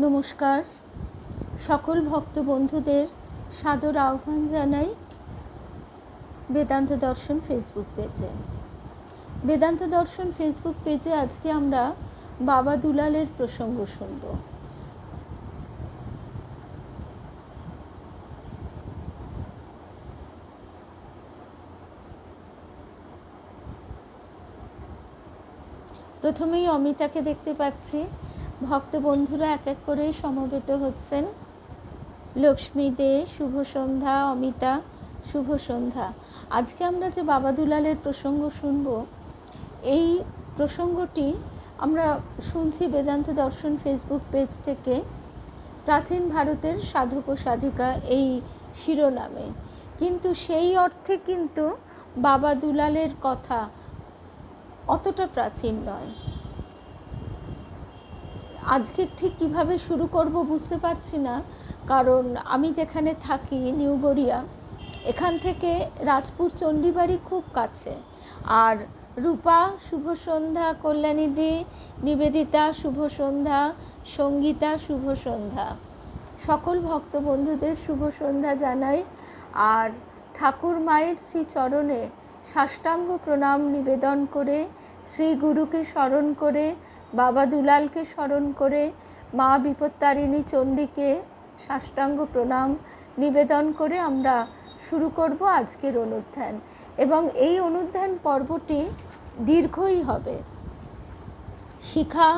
নমস্কার, সকল ভক্ত বন্ধুদের সাদর আহ্বান জানাই বেদান্ত দর্শন ফেসবুক পেজে। বেদান্ত দর্শন ফেসবুক পেজে আজকে আমরা বাবা দুলালের প্রসঙ্গ শুনব। প্রথমেই অমিতাকে দেখতে পাচ্ছি। ভক্ত বন্ধুরা এক এক করে সমবেত হচ্ছেন। লক্ষ্মী দে, শুভ সন্ধ্যা। অমিতা, শুভ সন্ধ্যা। আজকে আমরা যে বাবা দুলালের প্রসঙ্গ শুনব, এই প্রসঙ্গটি আমরা শুনছি বেদান্ত দর্শন ফেসবুক পেজ থেকে। প্রাচীন ভারতের সাধক ও সাধিকা এই শিরোনামে, কিন্তু সেই অর্থে কিন্তু বাবা দুলালের কথা অতটা প্রাচীন নয়। আজকে ঠিক কিভাবে শুরু করব বুঝতে পারছি না, কারণ আমি যেখানে থাকি নিউ গড়িয়া, এখান থেকে রাজপুর চণ্ডীবাড়ি খুব কাছে। আর রূপা, শুভ সন্ধ্যা। কল্যাণীদি, নিবেদিতা, শুভ সন্ধ্যা। সঙ্গীতা, শুভ সন্ধ্যা। সকল ভক্ত বন্ধুদের শুভ সন্ধ্যা জানাই। আর ঠাকুর মায়ের শ্রীচরণে সাষ্টাঙ্গ প্রণাম নিবেদন করে, শ্রী গুরুকে স্মরণ করে, বাবা দুলালকে স্মরণ করে, মা বিপত্তারিণী চণ্ডীকে সাষ্টাঙ্গ প্রণাম নিবেদন করে আমরা শুরু করব আজকের অনুধ্যান। এবং এই অনুধ্যান পর্বটি দীর্ঘই হবে। শিখা,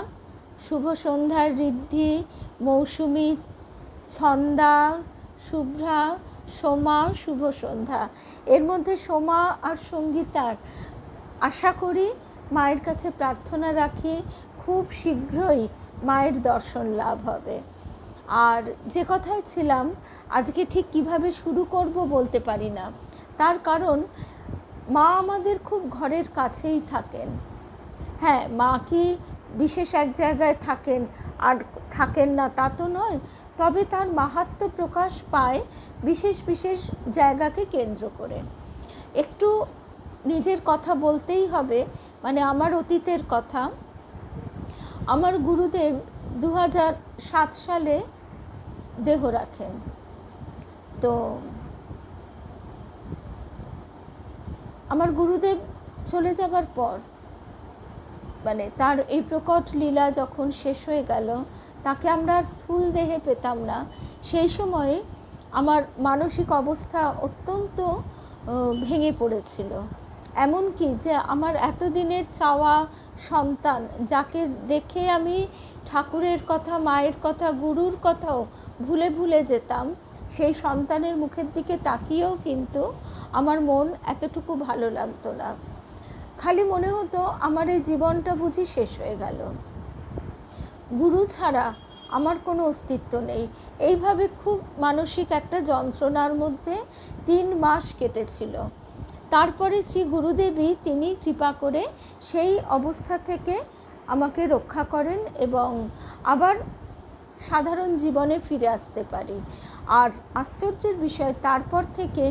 শুভ সন্ধ্যার। ঋদ্ধি, মৌসুমী, ছন্দা, শুভ্রা, সোমা, শুভ সন্ধ্যা। এর মধ্যে সোমা আর সঙ্গীতার আশা করি, মায়ের কাছে প্রার্থনা রাখি, খুব শীঘ্রই মায়ের দর্শন লাভ হবে। আর যে কথায় ছিলাম, আজকে ঠিক কিভাবে শুরু করব বলতে পারি না। তার কারণ মা আমাদের খুব ঘরের কাছেই থাকেন। হ্যাঁ, মা কি বিশেষ এক জায়গায় থাকেন আর থাকেন না তা তো নয়, তবে তার মাহাত্ম্য প্রকাশ পায় বিশেষ বিশেষ জায়গাকে কেন্দ্র করে। একটু নিজের কথা বলতেই হবে, মানে আমার অতীতের কথা। আমার গুরুদেব 2007 সালে দেহ রাখেন। তো আমার গুরুদেব চলে যাবার পর, মানে তার এই প্রকট লীলা যখন শেষ হয়ে গেল, তাকে আমরা আর স্থূল দেহে পেতাম না। সেই সময়ে আমার মানসিক অবস্থা অত্যন্ত ভেঙে পড়েছিল। এমনকি যে আমার এতদিনের চাওয়া সন্তান, যাকে দেখে আমি ঠাকুরের কথা, মায়ের কথা, গুরুর কথাও ভুলে ভুলে যেতাম, সেই সন্তানের মুখের দিকে তাকিয়েও কিন্তু আমার মন এতটুকু ভালো লাগতো না। খালি মনে হতো আমার এই জীবনটা বুঝি শেষ হয়ে গেল, গুরু ছাড়া আমার কোনো অস্তিত্ব নেই। এইভাবে খুব মানসিক একটা যন্ত্রণার মধ্যে 3 মাস কেটেছিল। তারপরে শ্রী গুরুদেবী তিনি কৃপা করে সেই অবস্থা থেকে আমাকে রক্ষা করেন এবং আবার সাধারণ জীবনে ফিরে আসতে পারি। আর আশ্চর্যের বিষয়, তারপর থেকে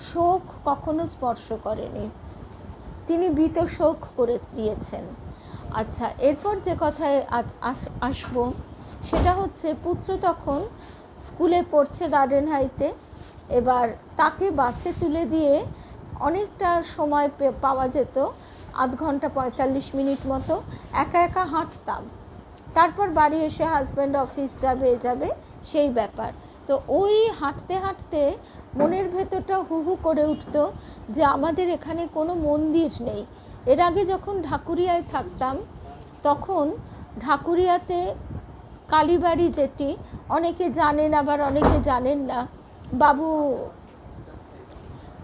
শোক কখনো স্পর্শ করেনি। তিনি বীত শোক করে দিয়েছেন। আচ্ছা, এরপর যে কথায় আসবো সেটা হচ্ছে, পুত্র তখন স্কুলে পড়ছে গার্ডেন হাইতে। এবার তাকে বাসে তুলে দিয়ে অনেকটা সময় পাওয়া যেত, আধ ঘন্টা 45 মিনিট মতো একা একা হাঁটতাম। তারপর বাড়ি এসে হাজব্যান্ড অফিস যাবে সেই ব্যাপার। তো ওই হাঁটতে হাঁটতে মনের ভেতরটা হু হু করে উঠতো যে আমাদের এখানে কোনো মন্দির নেই। এর আগে যখন ঢাকুরিয়ায় থাকতাম, তখন ঢাকুরিয়াতে কালীবাড়ি, যেটি অনেকে জানেন আবার অনেকে জানেন না,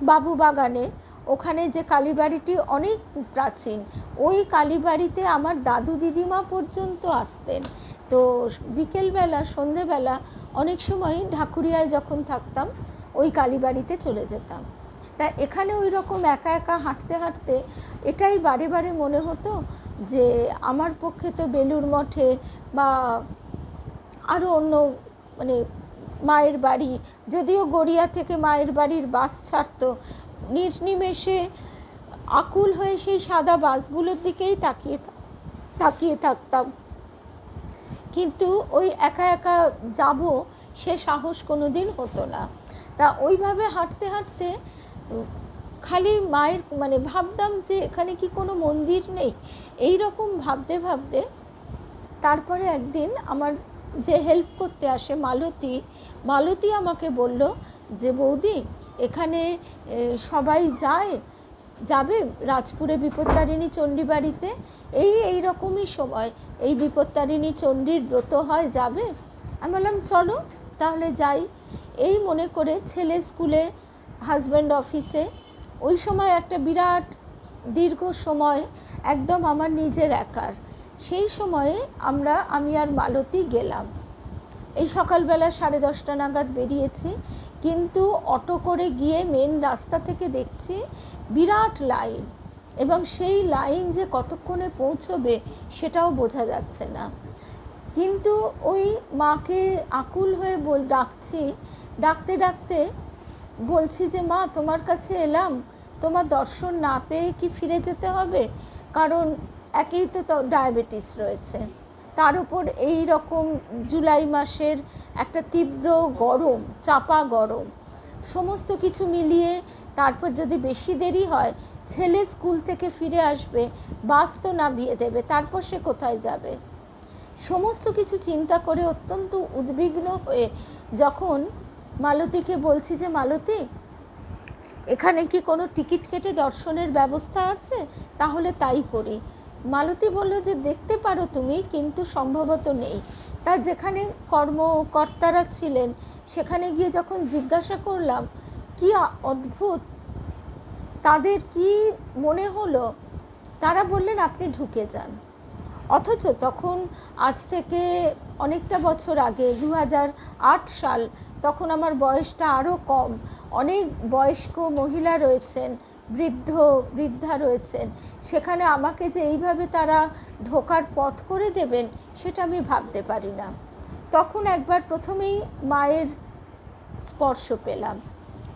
বাবু বাগানে, ওখানে যে কালীবাড়িটি অনেক প্রাচীন, ওই কালীবাড়িতে আমার দাদু দিদিমা পর্যন্ত আসতেন। তো বিকেলবেলা, সন্ধেবেলা অনেক সময় ঢাকুরিয়ায় যখন থাকতাম ওই কালীবাড়িতে চলে যেতাম। তা এখানে ওই রকম একা একা হাঁটতে হাঁটতে এটাই বারে বারে মনে হতো যে আমার পক্ষে তো বেলুড় মঠে বা আরও অন্য, মানে মায়ের বাড়ি, যদিও গড়িয়া থেকে মায়ের বাড়ির বাস ছাড়তো, নির্নিমেষে আকুল হয়ে সেই সাদা বাসগুলোর দিকেই তাকিয়ে থাকতাম। কিন্তু ওই একা একা যাব সে সাহস কোনো দিন হতো না। তা ওইভাবে হাঁটতে হাঁটতে খালি মায়ের মানে ভাবতাম যে এখানে কি কোনো মন্দির নেই, এই রকম ভাবতে ভাবতে তারপরে একদিন আমার যে হেল্প করতে আসে মালতী আমাকে বলল যে বৌদি এখানে সবাই যাবে রাজপুরে বিপত্তারিণী চণ্ডী বাড়িতে, এই রকমই সময় এই বিপত্তারিণী চণ্ডীর ব্রত হয়, যাবে? আমি বললাম চলো তাহলে যাই। এই মনে করে ছেলে স্কুলে, হাজব্যান্ড অফিসে, ওই সময় একটা বিরাট দীর্ঘ সময় একদম আমার নিজের একার। সেই সময়ে আমি আর মালতী গেলাম। এই সকালবেলা 10:30 নাগাদ বেরিয়েছি, কিন্তু অটো করে গিয়ে মেন রাস্তা থেকে দেখছি বিরাট লাইন, এবং সেই লাইন যে কতক্ষণে পৌঁছবে সেটাও বোঝা যাচ্ছে না। কিন্তু ওই মাকে আকুল হয়ে ডাকতে ডাকতে বলছি যে মা তোমার কাছে এলাম, তোমার দর্শন না পেয়ে কি ফিরে যেতে হবে? কারণ একেই তো ডায়াবেটিস রয়েছে, তার উপর এই রকম জুলাই মাসের একটা তীব্র গরম, চাপা গরম, সমস্ত কিছু মিলিয়ে তারপর যদি বেশি দেরি হয়, ছেলে স্কুল থেকে ফিরে আসবে, বাস তো নামিয়ে দেবে, তারপর সে কোথায় যাবে? সমস্ত কিছু চিন্তা করে অত্যন্ত উদ্বিগ্ন হয়ে যখন মালতীকে বলছি যে মালতী এখানে কি কোনো টিকিট কেটে দর্শনের ব্যবস্থা আছে? তাহলে তাই করি। মালতী বলল যে দেখতে পারো তুমি, কিন্তু সম্ভবত নেই। তার যেখানে কর্মকর্তারা ছিলেন সেখানে গিয়ে যখন জিজ্ঞাসা করলাম, কি অদ্ভুত, তাদের কি মনে হলো, তারা বললেন আপনি ঢুকে যান। অথচ তখন আজ থেকে অনেকটা বছর আগে 2008 সাল, তখন আমার বয়সটা আরও কম, অনেক বয়স্ক মহিলা রয়েছেন, বৃদ্ধা রয়েছেন, সেখানে আমাকে যে এইভাবে তারা ঢোকার পথ করে দেবেন সেটা আমি ভাবতে পারি না। তখন একবার প্রথমেই মায়ের স্পর্শ পেলাম,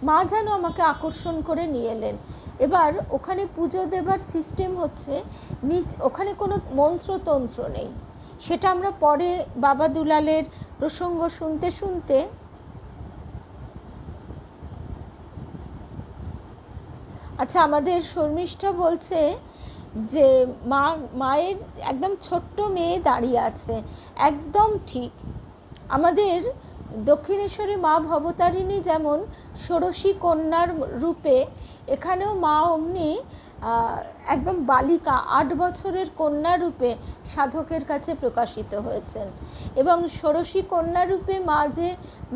মা যেন আমাকে আকর্ষণ করে নিয়ে এলেন। এবার ওখানে পুজো দেবার সিস্টেম হচ্ছে, ওখানে কোনো মন্ত্রতন্ত্র নেই, সেটা আমরা পরে বাবা দুলালের প্রসঙ্গ শুনতে শুনতে আচ্ছা আমাদের শর্মিষ্ঠা বলছে যে মায়ের একদম ছোট্ট মেয়ে দাঁড়িয়ে আছে, একদম ঠিক। আমাদের দক্ষিণেশ্বরে মা ভবতারিণী যেমন ষোড়শী কন্যার রূপে, এখানেও মা অমনি একদম বালিকা 8 বছরের কন্যা রূপে সাধকের কাছে প্রকাশিত হয়েছেন। এবং ষোড়শী কন্যা রূপে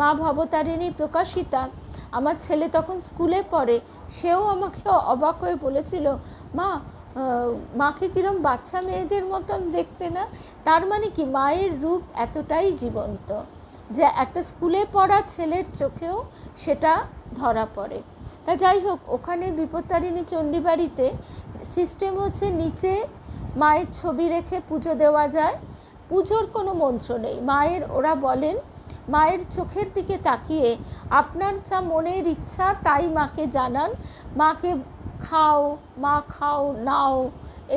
মা ভবতারিণী প্রকাশিতা, আমার ছেলে তখন স্কুলে পড়ে, সেও আমাকে অবাক হয়ে বলেছিল, মাকে কিরম বাচ্চা মেয়েদের মতন দেখতে না? তার মানে কি মায়ের রূপ এতটাই জীবন্ত যে একটা স্কুলে পড়া ছেলের চোখেও সেটা ধরা পড়ে। তা যাই হোক, ওখানে বিপত্তারিণী চণ্ডী বাড়িতে সিস্টেম হচ্ছে নিচে মায়ের ছবি রেখে পুজো দেওয়া যায়, পুজোর কোনো মন্ত্র নেই। ওরা বলেন মায়ের চোখের দিকে তাকিয়ে আপনার যা মনের ইচ্ছা তাই মাকে জানান, মাকে খাও নাও,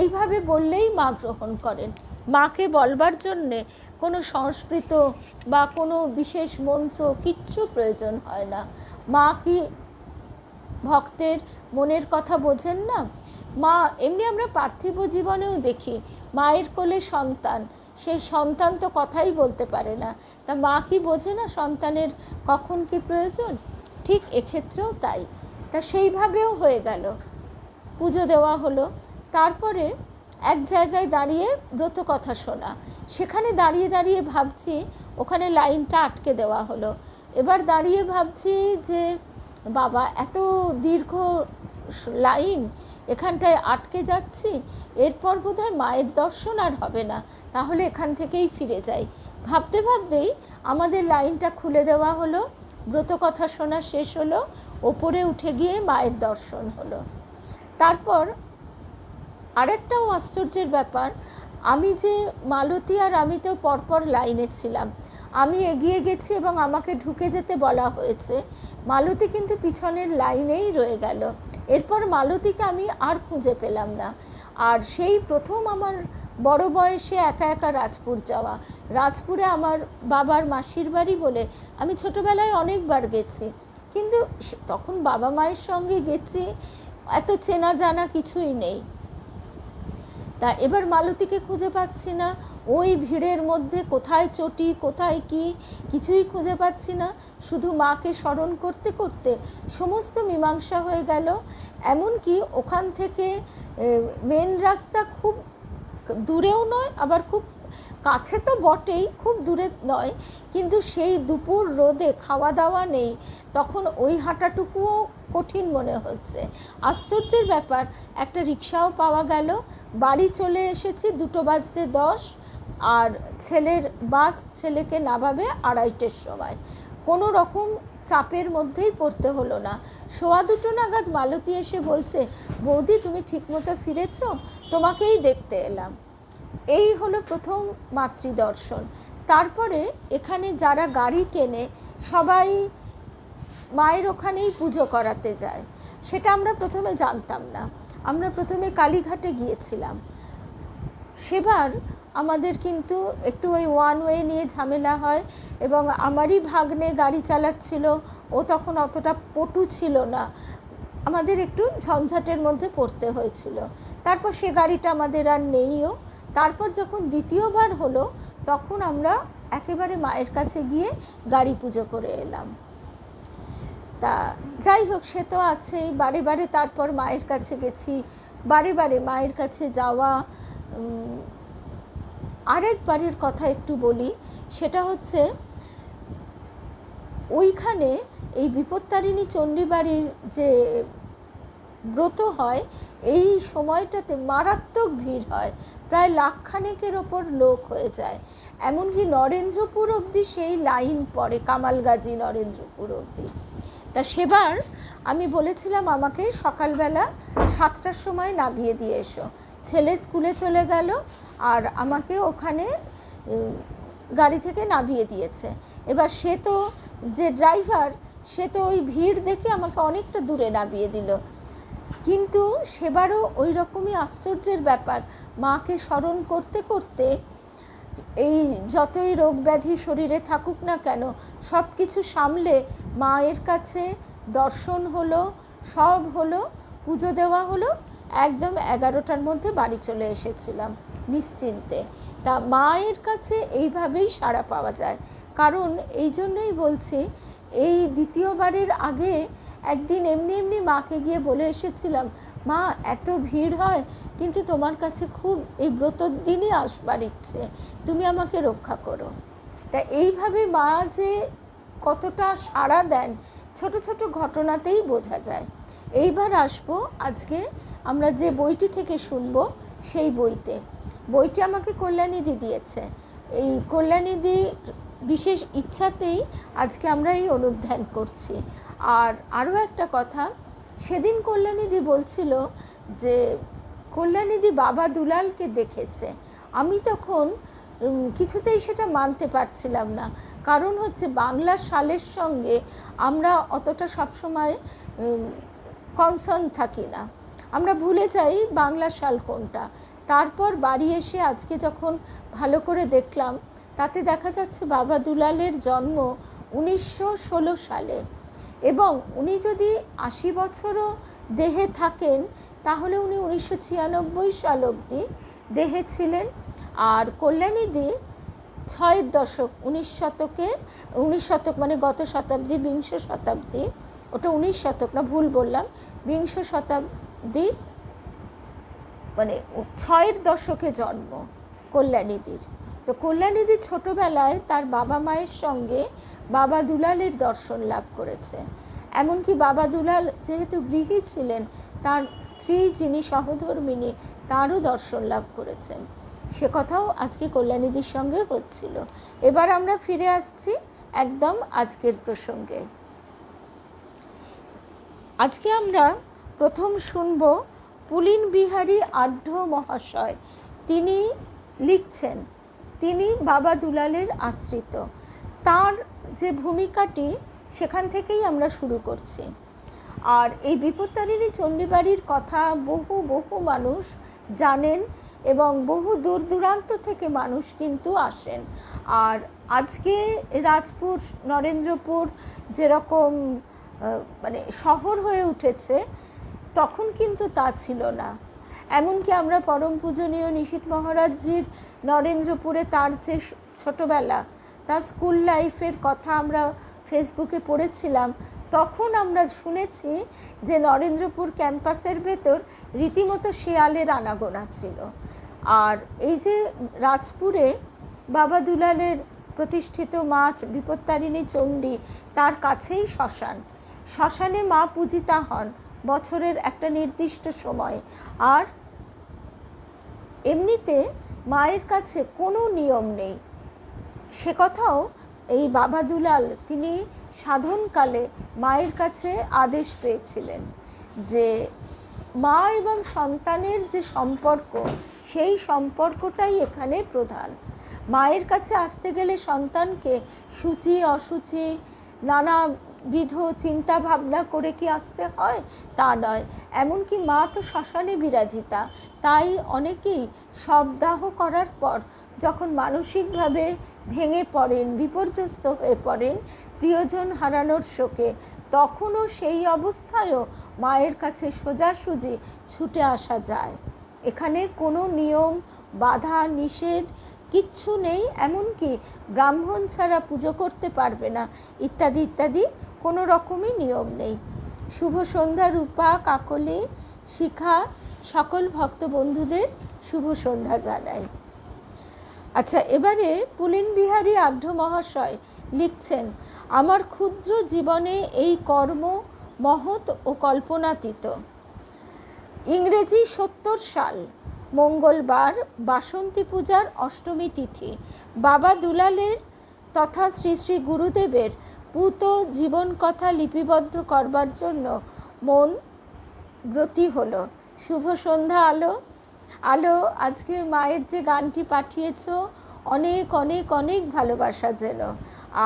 এইভাবে বললেই মা গ্রহণ করেন। মাকে বলবার জন্যে কোনো সংস্কৃত বা কোনো বিশেষ মন্ত্র কিচ্ছু প্রয়োজন হয় না। মা কি ভক্তের মনের কথা বোঝেন না? মা এমনি আমরা পার্থিব জীবনেও দেখি, মায়ের কোলে সন্তান, সেই সন্তান তো কথাই বলতে পারে না, তা মা কি বোঝে না সন্তানের কখন কি প্রয়োজন? ঠিক এক্ষেত্রেও তাই। তা সেইভাবেও হয়ে গেল, পুজো দেওয়া হলো। তারপরে এক জায়গায় দাঁড়িয়ে ব্রত কথা শোনা, সেখানে দাঁড়িয়ে দাঁড়িয়ে ভাবছি, ওখানে লাইনটা আটকে দেওয়া হলো। এবার দাঁড়িয়ে ভাবছি যে বাবা এত দীর্ঘ লাইন, এখানটায় আটকে যাচ্ছি, এরপর বোধহয় মায়ের দর্শন আর হবে না, তাহলে এখান থেকেই ফিরে যাই। ভাবতে ভাবতেই আমাদের লাইনটা খুলে দেওয়া হলো, ব্রত কথা শোনা শেষ হলো, ওপরে উঠে গিয়ে মায়ের দর্শন হলো। তারপর আরেকটাও আশ্চর্যের ব্যাপার, মালতী আর আমি তো পরপর লাইনে ছিলাম, আমি এগিয়ে গেছি এবং আমাকে ঢুকে যেতে বলা হয়েছে, মালতী কিন্তু পিছনের লাইনেই রয়ে গেল। এরপর মালতীকে আমি আর খুঁজে পেলাম না। আর সেই প্রথম আমার বড় বয়সে একা একা রাজপুর যাওয়া। রাজপুরে আমার বাবার মাসির বাড়ি বলে আমি ছোটোবেলায় অনেকবার গেছি, কিন্তু তখন বাবা মায়ের সঙ্গে গেছি, এত চেনা জানা কিছুই নেই। তা এবার মালতীকে খুঁজে পাচ্ছি না, ওই ভিড়ের মধ্যে কোথায় চটি কোথায় কি কিছুই খুঁজে পাচ্ছি না। শুধু মাকে স্মরণ করতে করতে সমস্ত মীমাংসা হয়ে গেল। এমনকি ওখান থেকে মেন রাস্তা খুব দূরেও নয়, আবার খুব কাছে তো বটেই, খুব দূরে নয়, কিন্তু সেই দুপুর রোদে খাওয়া দাওয়া নেই, তখন ওই হাঁটাটুকুও কঠিন মনে হচ্ছে। আশ্চর্যের ব্যাপার, একটা রিক্সাও পাওয়া গেল। বাড়ি চলে এসেছি 2:10, আর ছেলের বাস ছেলেকে নামাবে 2:30-এর সময়। কোনো রকম চাপের মধ্যেই পড়তে হলো না। 2:15 নাগাদ মালতী এসে বলছে, বৌদি তুমি ঠিকমতো ফিরেছ, তোমাকেই দেখতে এলাম। এই হলো প্রথম মাতৃদর্শন। তারপরে এখানে যারা গাড়ি কেনে সবাই মায়ের ওখানেই পুজো করাতে যায়, সেটা আমরা প্রথমে জানতাম না। আমরা প্রথমে কালীঘাটে গিয়েছিলাম। সেবার আমাদের কিন্তু একটু ওই ওয়ান ওয়ে নিয়ে ঝামেলা হয়, এবং আমারই ভাগ্নে গাড়ি চালাচ্ছিল, ও তখন অতটা পটু ছিল না, আমাদের একটু ঝঞ্ঝাটের মধ্যে পড়তে হয়েছিল। তারপর সে গাড়িটা আমাদের আর নেইও। তারপর যখন দ্বিতীয়বার হলো, তখন আমরা একেবারে মায়ের কাছে গিয়ে গাড়ি পুজো করে এলাম। তা যাই হোক, সে তো আছেই, বারে বারে তারপর মায়ের কাছে গেছি, বারে বারে মায়ের কাছে যাওয়া। আরেকবারের কথা একটু বলি, সেটা হচ্ছে ওইখানে এই বিপত্তারিণী চণ্ডীবাড়ির যে ব্রত হয়, এই সময়টাতে মারাত্মক ভিড় হয়, প্রায় 1,00,000-খানেকের ওপর লোক হয়ে যায়। এমনকি নরেন্দ্রপুর অবধি সেই লাইন পড়ে, কামালগাজি নরেন্দ্রপুর অবধি। তা সেবার আমি বলেছিলাম আমাকে সকালবেলা 7টার সময় নামিয়ে দিয়ে এসো। ছেলে স্কুলে চলে গেল, আর আমাকে ওখানে গাড়ি থেকে নামিয়ে দিয়েছে। এবার সে তো যে ড্রাইভার, সে তো ওই ভিড় দেখে আমাকে অনেকটা দূরে নামিয়ে দিল। কিন্তু সেবারও ওই রকমই আশ্চর্যের ব্যাপার, মাকে স্মরণ করতে করতে এই যতই রোগ ব্যাধি শরীরে থাকুক না কেন, সব কিছু সামলে মায়ের কাছে দর্শন হলো, সব হলো, পুজো দেওয়া হলো, একদম 11টার মধ্যে বাড়ি চলে এসেছিলাম নিশ্চিন্তে। তা মায়ের কাছে এইভাবেই সাড়া পাওয়া যায়। কারণ এই জন্যই বলছি, এই দ্বিতীয়বারের আগে একদিন এমনি এমনি মাকে গিয়ে বলে এসেছিলাম, মা এত ভিড় হয়, কিন্তু তোমার কাছে খুব এই ব্রতর দিনই আসবার ইচ্ছে, তুমি আমাকে রক্ষা করো। তা এইভাবে মা যে কতটা সাড়া দেন ছোট ছোট ঘটনাতেই বোঝা যায়। এইবার আসবো আজকে আমরা যে বইটি থেকে শুনবো সেই বইটি আমাকে কল্যাণীদি দিয়েছে। এই কল্যাণীদির বিশেষ ইচ্ছাতেই আজকে আমরা এই অনুধ্যান করছি। আর আরও একটা কথা, সেদিন কল্যাণীদি বলছিল যে কল্যাণীদি বাবা দুলালকে দেখেছে। আমি তখন কিছুতেই সেটা মানতে পারছিলাম না, কারণ হচ্ছে বাংলা সালের সঙ্গে আমরা অতটা সবসময় কনসার্ন থাকি না, আমরা ভুলে যাই বাংলা সাল কোনটা। তারপর বাড়ি এসে আজকে যখন ভালো করে দেখলাম, তাতে দেখা যাচ্ছে বাবা দুলালের জন্ম 1916 সালে, এবং উনি যদি 80 বছরও দেহে থাকেন, তাহলে উনি 1996 সাল অবধি দেহে ছিলেন। আর কল্যাণীদি 6 দশক, 19 শতক মানে গত শতাব্দী, বিংশ শতাব্দী, ওটা 19 শতক না, ভুল বললাম, বিংশ শতাব্দী মানে 6 দশকে জন্ম কল্যাণীদির। তো কল্যাণীদি ছোটোবেলায় তার বাবা মায়ের সঙ্গে বাবা দুলালের দর্শন লাভ করেছে। এমনকি বাবা দুলাল যেহেতু গৃহী ছিলেন, তার স্ত্রী যিনি সহধর্মিণী, তারও দর্শন লাভ করেছেন। সে কথাও আজকে কল্যাণীদির সঙ্গে হচ্ছিল। এবার আমরা ফিরে আসছি একদম আজকের প্রসঙ্গে। আজকে আমরা প্রথম শুনব পুলিন বিহারী আঢ্য মহাশয়। তিনি লিখছেন, তিনি বাবা দুলালের আশ্রিত। তার যে ভূমিকাটি, সেখান থেকেই আমরা শুরু করছি। আর এই বিপত্তারিণী চণ্ডীবাড়ির কথা বহু বহু মানুষ জানেন, এবং বহু দূর দূরান্ত থেকে মানুষ কিন্তু আসেন। আর আজকে রাজপুর, নরেন্দ্রপুর যেরকম মানে শহর হয়ে উঠেছে, তখন কিন্তু তা ছিল না। এমনকি আমরা পরম পূজনীয় নিশীথ মহারাজজির নরেন্দ্রপুরে তার যে ছোটোবেলা, তার স্কুল লাইফের কথা আমরা ফেসবুকে পড়েছিলাম, তখন আমরা শুনেছি যে নরেন্দ্রপুর ক্যাম্পাসের ভেতর রীতিমতো শেয়ালের আনাগোনা ছিল। আর এই যে রাজপুরে বাবা দুলালের প্রতিষ্ঠিত মা বিপত্তারিণী চণ্ডী, তার কাছেই শ্মশান। শ্মশানে মা পূজিতা হন বছরের একটা নির্দিষ্ট সময়। আর এমনিতে মায়ের কাছে কোনো নিয়ম নেই, সে কথাও এই বাবা দুলাল তিনি সাধনকালে মায়ের কাছে আদেশ পেয়েছিলেন যে মা এবং সন্তানের যে সম্পর্ক, সেই সম্পর্কটাই এখানে প্রধান। মায়ের কাছে আসতে গেলে সন্তানকে সূচি অসুচি নানাবিধ চিন্তা ভাবনা করে কি আসতে হয়, তা নয়। এমনকি মা তো শ্মশানে বিরাজিতা, তাই অনেকেই শবদাহ করার পর যখন মানসিকভাবে ভেঙে পড়েন, বিপর্যস্ত হয়ে পড়েন প্রিয়জন হারানোর শোকে, তখনও সেই অবস্থায়ও মায়ের কাছে সোজাসুজি ছুটে আসা যায়। এখানে কোনো নিয়ম, বাধা, নিষেধ কিচ্ছু নেই। এমনকি ব্রাহ্মণ ছাড়া পুজো করতে পারবে না ইত্যাদি ইত্যাদি কোনো রকমই নিয়ম নেই। শুভ সন্ধ্যা রূপা, কাকলি, শিখা, সকল ভক্ত বন্ধুদের শুভ সন্ধ্যা জানাই। আচ্ছা, এবারে পুলিন বিহারী আঢ্য মহাশয় লিখছেন, আমার ক্ষুদ্র জীবনে এই কর্ম মহৎ ও কল্পনাতীত। ইংরেজি 70 সাল, মঙ্গলবার, বাসন্তী পূজার অষ্টমী তিথি, বাবা দুলালের তথা শ্রী শ্রী গুরুদেবের পূত জীবন কথা লিপিবদ্ধ করবার জন্য মন ব্রতী হলো। শুভ সন্ধ্যা আলো। আলো, আজকে মায়ের যে গানটি পাঠিয়েছ, অনেক অনেক অনেক ভালোবাসা যেন।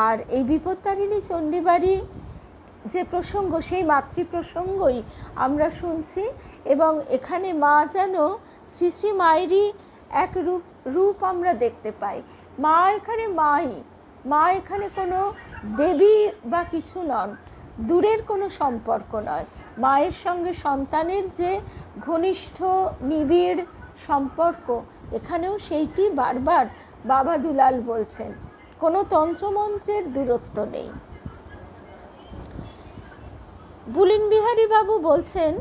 আর এই বিপত্তারিণী চণ্ডীবাড়ি যে প্রসঙ্গ, সেই মাতৃ প্রসঙ্গই আমরা শুনছি। এবং এখানে মা যেন শ্রী শ্রী মায়েরই এক রূপ আমরা দেখতে পাই। মা এখানে মাই, মা এখানে কোনো দেবী বা কিছু নন, দূরের কোনো সম্পর্ক নয়। মায়ের সঙ্গে সন্তানের যে ঘনিষ্ঠ নিবিড় সম্পর্ক, এখানেও সেইটি বারবার বাবা দুলাল বলছেন। কোনো তন্ত্রমন্ত্রের দূরত্ব নেই। পুলিন বিহারী বাবু বলছেন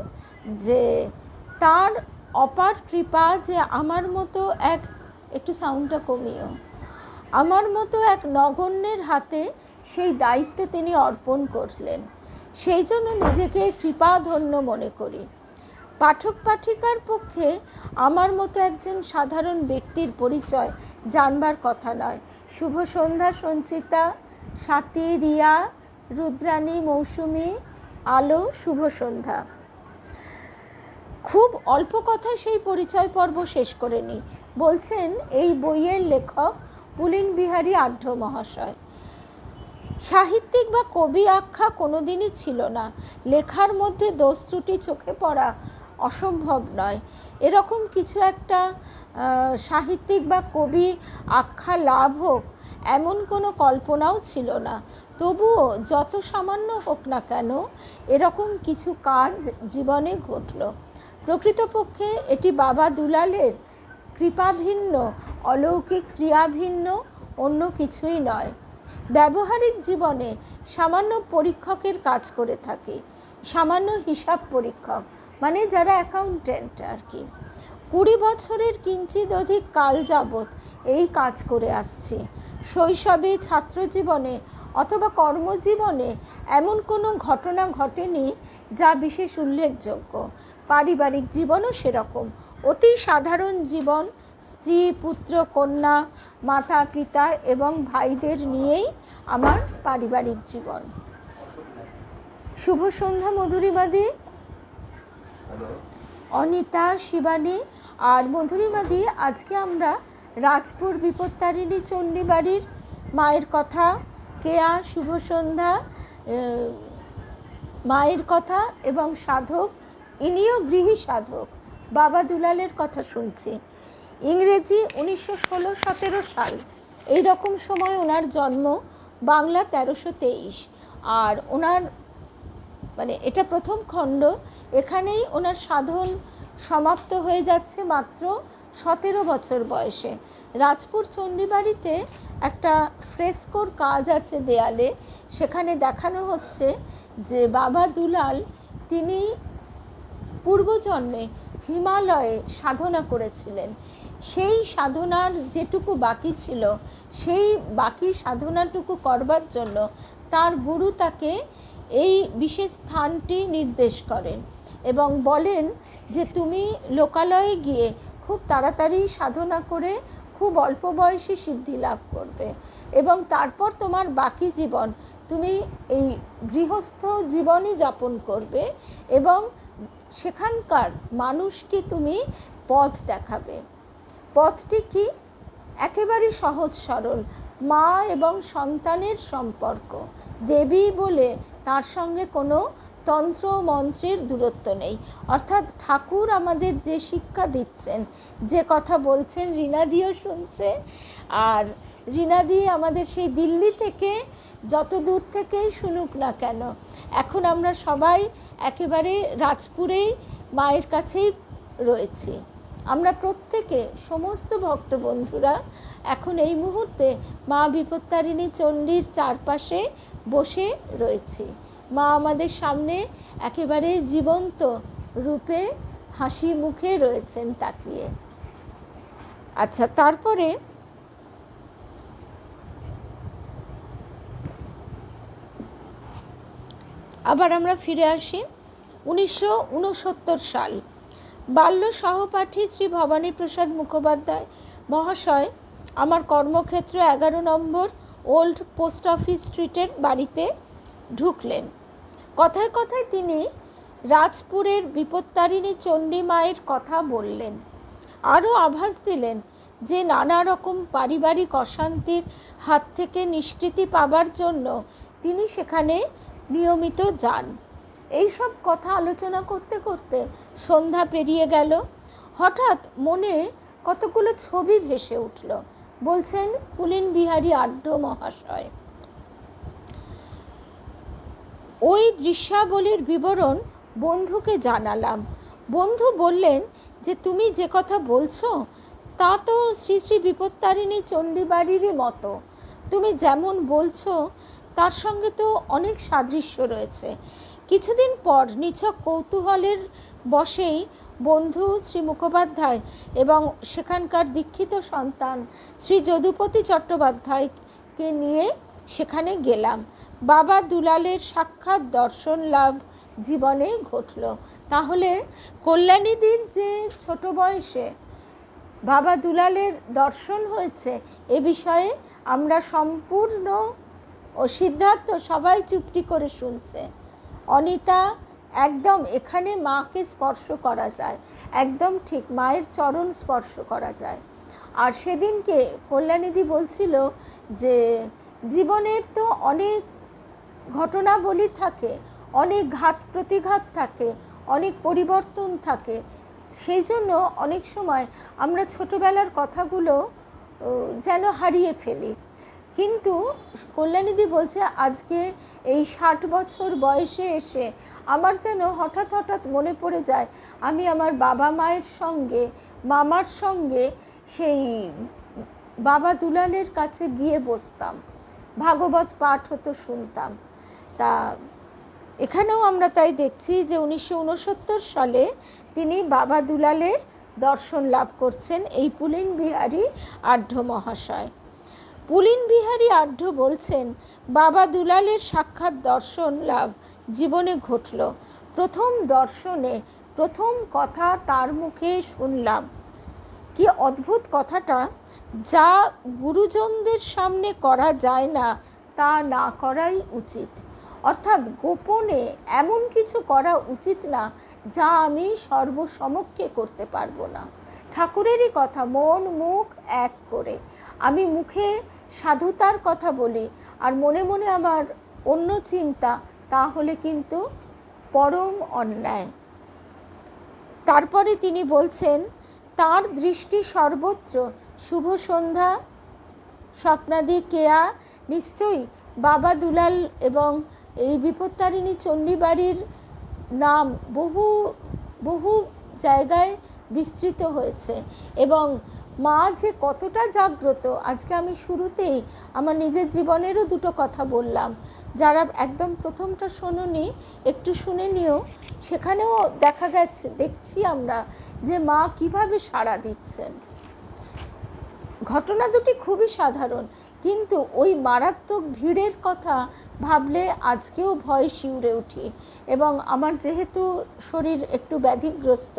যে তার অপার কৃপা যে আমার মতো একটু সাউন্ডটা কমিও, আমার মতো এক নগণ্যের হাতে সেই দায়িত্ব তিনি অর্পণ করলেন। সেই জন্য নিজেকে কৃপাধন্য মনে করি। পাঠক পাঠিকার পক্ষে আমার মতো একজন সাধারণ ব্যক্তির পরিচয় জানবার কথা নয়। শুভ সন্ধ্যা সঞ্চিতা, স্বাতী, রিয়া, রুদ্রাণী, মৌসুমী, আলো, শুভ সন্ধ্যা। খুব অল্প কথায় সেই পরিচয় পর্ব শেষ করে নিই। বলছেন এই বইয়ের লেখক পুলিন বিহারী আঢ্য মহাশয়। সাহিত্যিক বা কবি আখ্যা কোনোদিনই ছিল না। লেখার মধ্যে দোষ ত্রুটি চোখে পড়া অসম্ভব নয়। এরকম কিছু একটা সাহিত্যিক বা কবি আখ্যা লাভ হোক, এমন কোনো কল্পনাও ছিল না। তবুও যত সামান্য হোক না কেন, এরকম কিছু কাজ জীবনে ঘটল। প্রকৃতপক্ষে এটি বাবা দুলালের কৃপাভিন্ন, অলৌকিক ক্রিয়াভিন্ন, অন্য কিছুই নয়। ব্যবহারিক জীবনে সামান্য পরীক্ষকের কাজ করে থাকি, সামান্য হিসাব পরীক্ষক, মানে যারা অ্যাকাউন্টেন্ট আর কি। 20 বছরের কিঞ্চিত অধিক কাল যাবৎ এই কাজ করে আসছি। শৈশবে, ছাত্রজীবনে অথবা কর্মজীবনে এমন কোনো ঘটনা ঘটেনি যা বিশেষ উল্লেখযোগ্য। পারিবারিক জীবনও সেরকম অতি সাধারণ জীবন। স্ত্রী, পুত্র, কন্যা, মাতা, পিতা এবং ভাইদের নিয়েই আমার পারিবারিক জীবন। শুভ সন্ধ্যা মধুরিমাদি, অনিতা, শিবানী আর মধুরিমাদি। আজকে আমরা রাজপুর বিপত্তারিণী চণ্ডীবাড়ির মায়ের কথা, কেয়া, শুভ সন্ধ্যা, মায়ের কথা এবং সাধক, ইনিও গৃহী সাধক বাবা দুলালের কথা শুনছি। ইংরেজি 1916-17 সাল এই রকম সময় ওনার জন্ম, বাংলা 1323। আর ওনার মানে এটা প্রথম খণ্ড, এখানেই ওনার সাধন সমাপ্ত হয়ে যাচ্ছে মাত্র 17 বছর বয়সে। রাজপুর চণ্ডীবাড়িতে একটা ফ্রেস্কোর কাজ আছে দেয়ালে, সেখানে দেখানো হচ্ছে যে বাবা দুলাল তিনি পূর্বজন্মে হিমালয়ে সাধনা করেছিলেন। সেই সাধনার যেটুকু বাকি ছিল, সেই বাকি সাধনাটুকু করবার জন্য তার গুরু তাকে এই বিশেষ স্থানটি নির্দেশ করেন এবং বলেন যে তুমি লোকালয়ে গিয়ে খুব তাড়াতাড়ি সাধনা করে খুব অল্প বয়সে সিদ্ধি লাভ করবে এবং তারপর তোমার বাকি জীবন তুমি এই গৃহস্থ জীবনই যাপন করবে এবং সেখানকার মানুষকে তুমি পথ দেখাবে। পথটি কি? একেবারে সহজ সরল, মা এবং সন্তানের সম্পর্ক। দেবী বলে তার সঙ্গে কোনো তন্ত্র মন্ত্রের দূরত্ব নেই। অর্থাৎ ঠাকুর আমাদের যে শিক্ষা দিচ্ছেন, যে কথা বলছেন, রীনাদিও শুনছে। আর রীনাদি আমাদের সেই দিল্লি থেকে যত দূর থেকেই শুনুক না কেন, এখন আমরা সবাই একেবারে রাজপুরেই মায়ের কাছেই রয়েছি। আমরা প্রত্যেকে, সমস্ত ভক্ত বন্ধুরা এখন এই মুহূর্তে মা বিপত্তারিণী চণ্ডীর চারপাশে বসে রয়েছি। মা আমাদের সামনে একেবারে জীবন্ত রূপে হাসি মুখে রয়েছেন তাকিয়ে। আচ্ছা, তারপরে আবার আমরা ফিরে আসি 1969 সাল। বাল্য সহপাঠী শ্রী ভবানী প্রসাদ মুখোপাধ্যায় মহাশয় আমার কর্মক্ষেত্র 11 নম্বর ওল্ড পোস্ট অফিস স্ট্রিটের বাড়িতে ঢুকলেন। কথায় কথায় তিনি রাজপুরের বিপত্তারিণী চণ্ডী মায়ের কথা বললেন। আরও আভাস দিলেন যে নানা রকম পারিবারিক অশান্তির হাত থেকে নিষ্কৃতি পাবার জন্য তিনি সেখানে নিয়মিত যান। এই সব কথা আলোচনা করতে করতে সন্ধ্যা পেরিয়ে গেল। হঠাৎ মনে কতগুলো ছবি ভেসে উঠল। বলছেন পুলিন বিহারী আঢ্য মহাশয়। ওই দৃশ্যাবলীর বিবরণ বন্ধুকে জানালাম। বন্ধু বললেন যে তুমি যে কথা বলছো তা তো শ্রী শ্রী বিপত্তারিণী চণ্ডীবাড়িরই মতো। তুমি যেমন বলছো তার সঙ্গে তো অনেক সাদৃশ্য রয়েছে। কিছুদিন পর নিছক কৌতূহলের বশেই বন্ধু শ্রী মুখোপাধ্যায় এবং সেখানকার দীক্ষিত সন্তান শ্রী যদুপতি চট্টোপাধ্যায়কে নিয়ে সেখানে গেলাম। বাবা দুলালের সাক্ষাৎ দর্শন লাভ জীবনে ঘটল। তাহলে কল্যাণীদির যে ছোট বয়সে বাবা দুলালের দর্শন হয়েছে, এ বিষয়ে আমরা সম্পূর্ণ ও সিদ্ধার্থ সবাই চুপটি করে শুনছে। অনিতা একদম এখানে মাকে স্পর্শ করা যায়, একদম ঠিক মায়ের চরণ স্পর্শ করা যায়। আর সেদিনকে কল্যাণীদি বলছিল যে জীবনের তো অনেক ঘটনাবলী থাকে, অনেক ঘাত প্রতিঘাত থাকে, অনেক পরিবর্তন থাকে। সেই জন্য অনেক সময় আমরা ছোটবেলার কথাগুলো যেন হারিয়ে ফেলি। কিন্তু কল্যাণীদি বলছে আজকে এই 60 বছর বয়সে এসে আমার যেন হঠাৎ হঠাৎ মনে পড়ে যায় আমি আমার বাবা মায়ের সঙ্গে, মামার সঙ্গে সেই বাবা দুলালের কাছে গিয়ে বসতাম, ভাগবত পাঠ হতো, শুনতাম। তা এখানেও আমরা তাই দেখছি যে 1969 সালে তিনি বাবা দুলালের দর্শন লাভ করছেন, এই পুলিন বিহারী আঢ্য মহাশয়। পুলিন বিহারী আঢ্য বলছেন বাবা দুলালের সাক্ষাৎ দর্শন লাভ জীবনে ঘটল। প্রথম দর্শনে প্রথম কথা তার মুখে শুনলাম। কি অদ্ভুত কথাটা! যা গুরুজনদের সামনে করা যায় না তা না করাই উচিত। অর্থাৎ গোপনে এমন কিছু করা উচিত না যা আমি সর্বসমক্ষে করতে পারবো না। ঠাকুরেরই কথা, মন মুখ এক করে আমি মুখে সাধুতার কথা বলি আর মনে মনে আমার অন্য চিন্তা, তাহলে কিন্তু পরম অন্যায়। তারপরে তিনি বলছেন তার দৃষ্টি সর্বত্র। শুভ সন্ধ্যা স্বপ্নাদি কেয়া। নিশ্চয়ই বাবা দুলাল এবং এই বিপত্তারিণী চণ্ডীবাড়ির নাম বহু বহু জায়গায় বিস্তৃত হয়েছে এবং মা যে কতটা জাগ্রত, আজকে আমি শুরুতেই আমার নিজের জীবনেরও দুটো কথা বললাম, যারা একদম প্রথমটা শোনোনি একটু শুনে নিও। সেখানেও দেখছি আমরা যে মা কিভাবে সাড়া দিচ্ছেন। ঘটনা দুটি খুবই সাধারণ, কিন্তু ওই মারাত্মক ভিড়ের কথা ভাবলে আজকেও ভয় শিউরে উঠি। এবং আমার যেহেতু শরীর একটু ব্যাধিগ্রস্ত,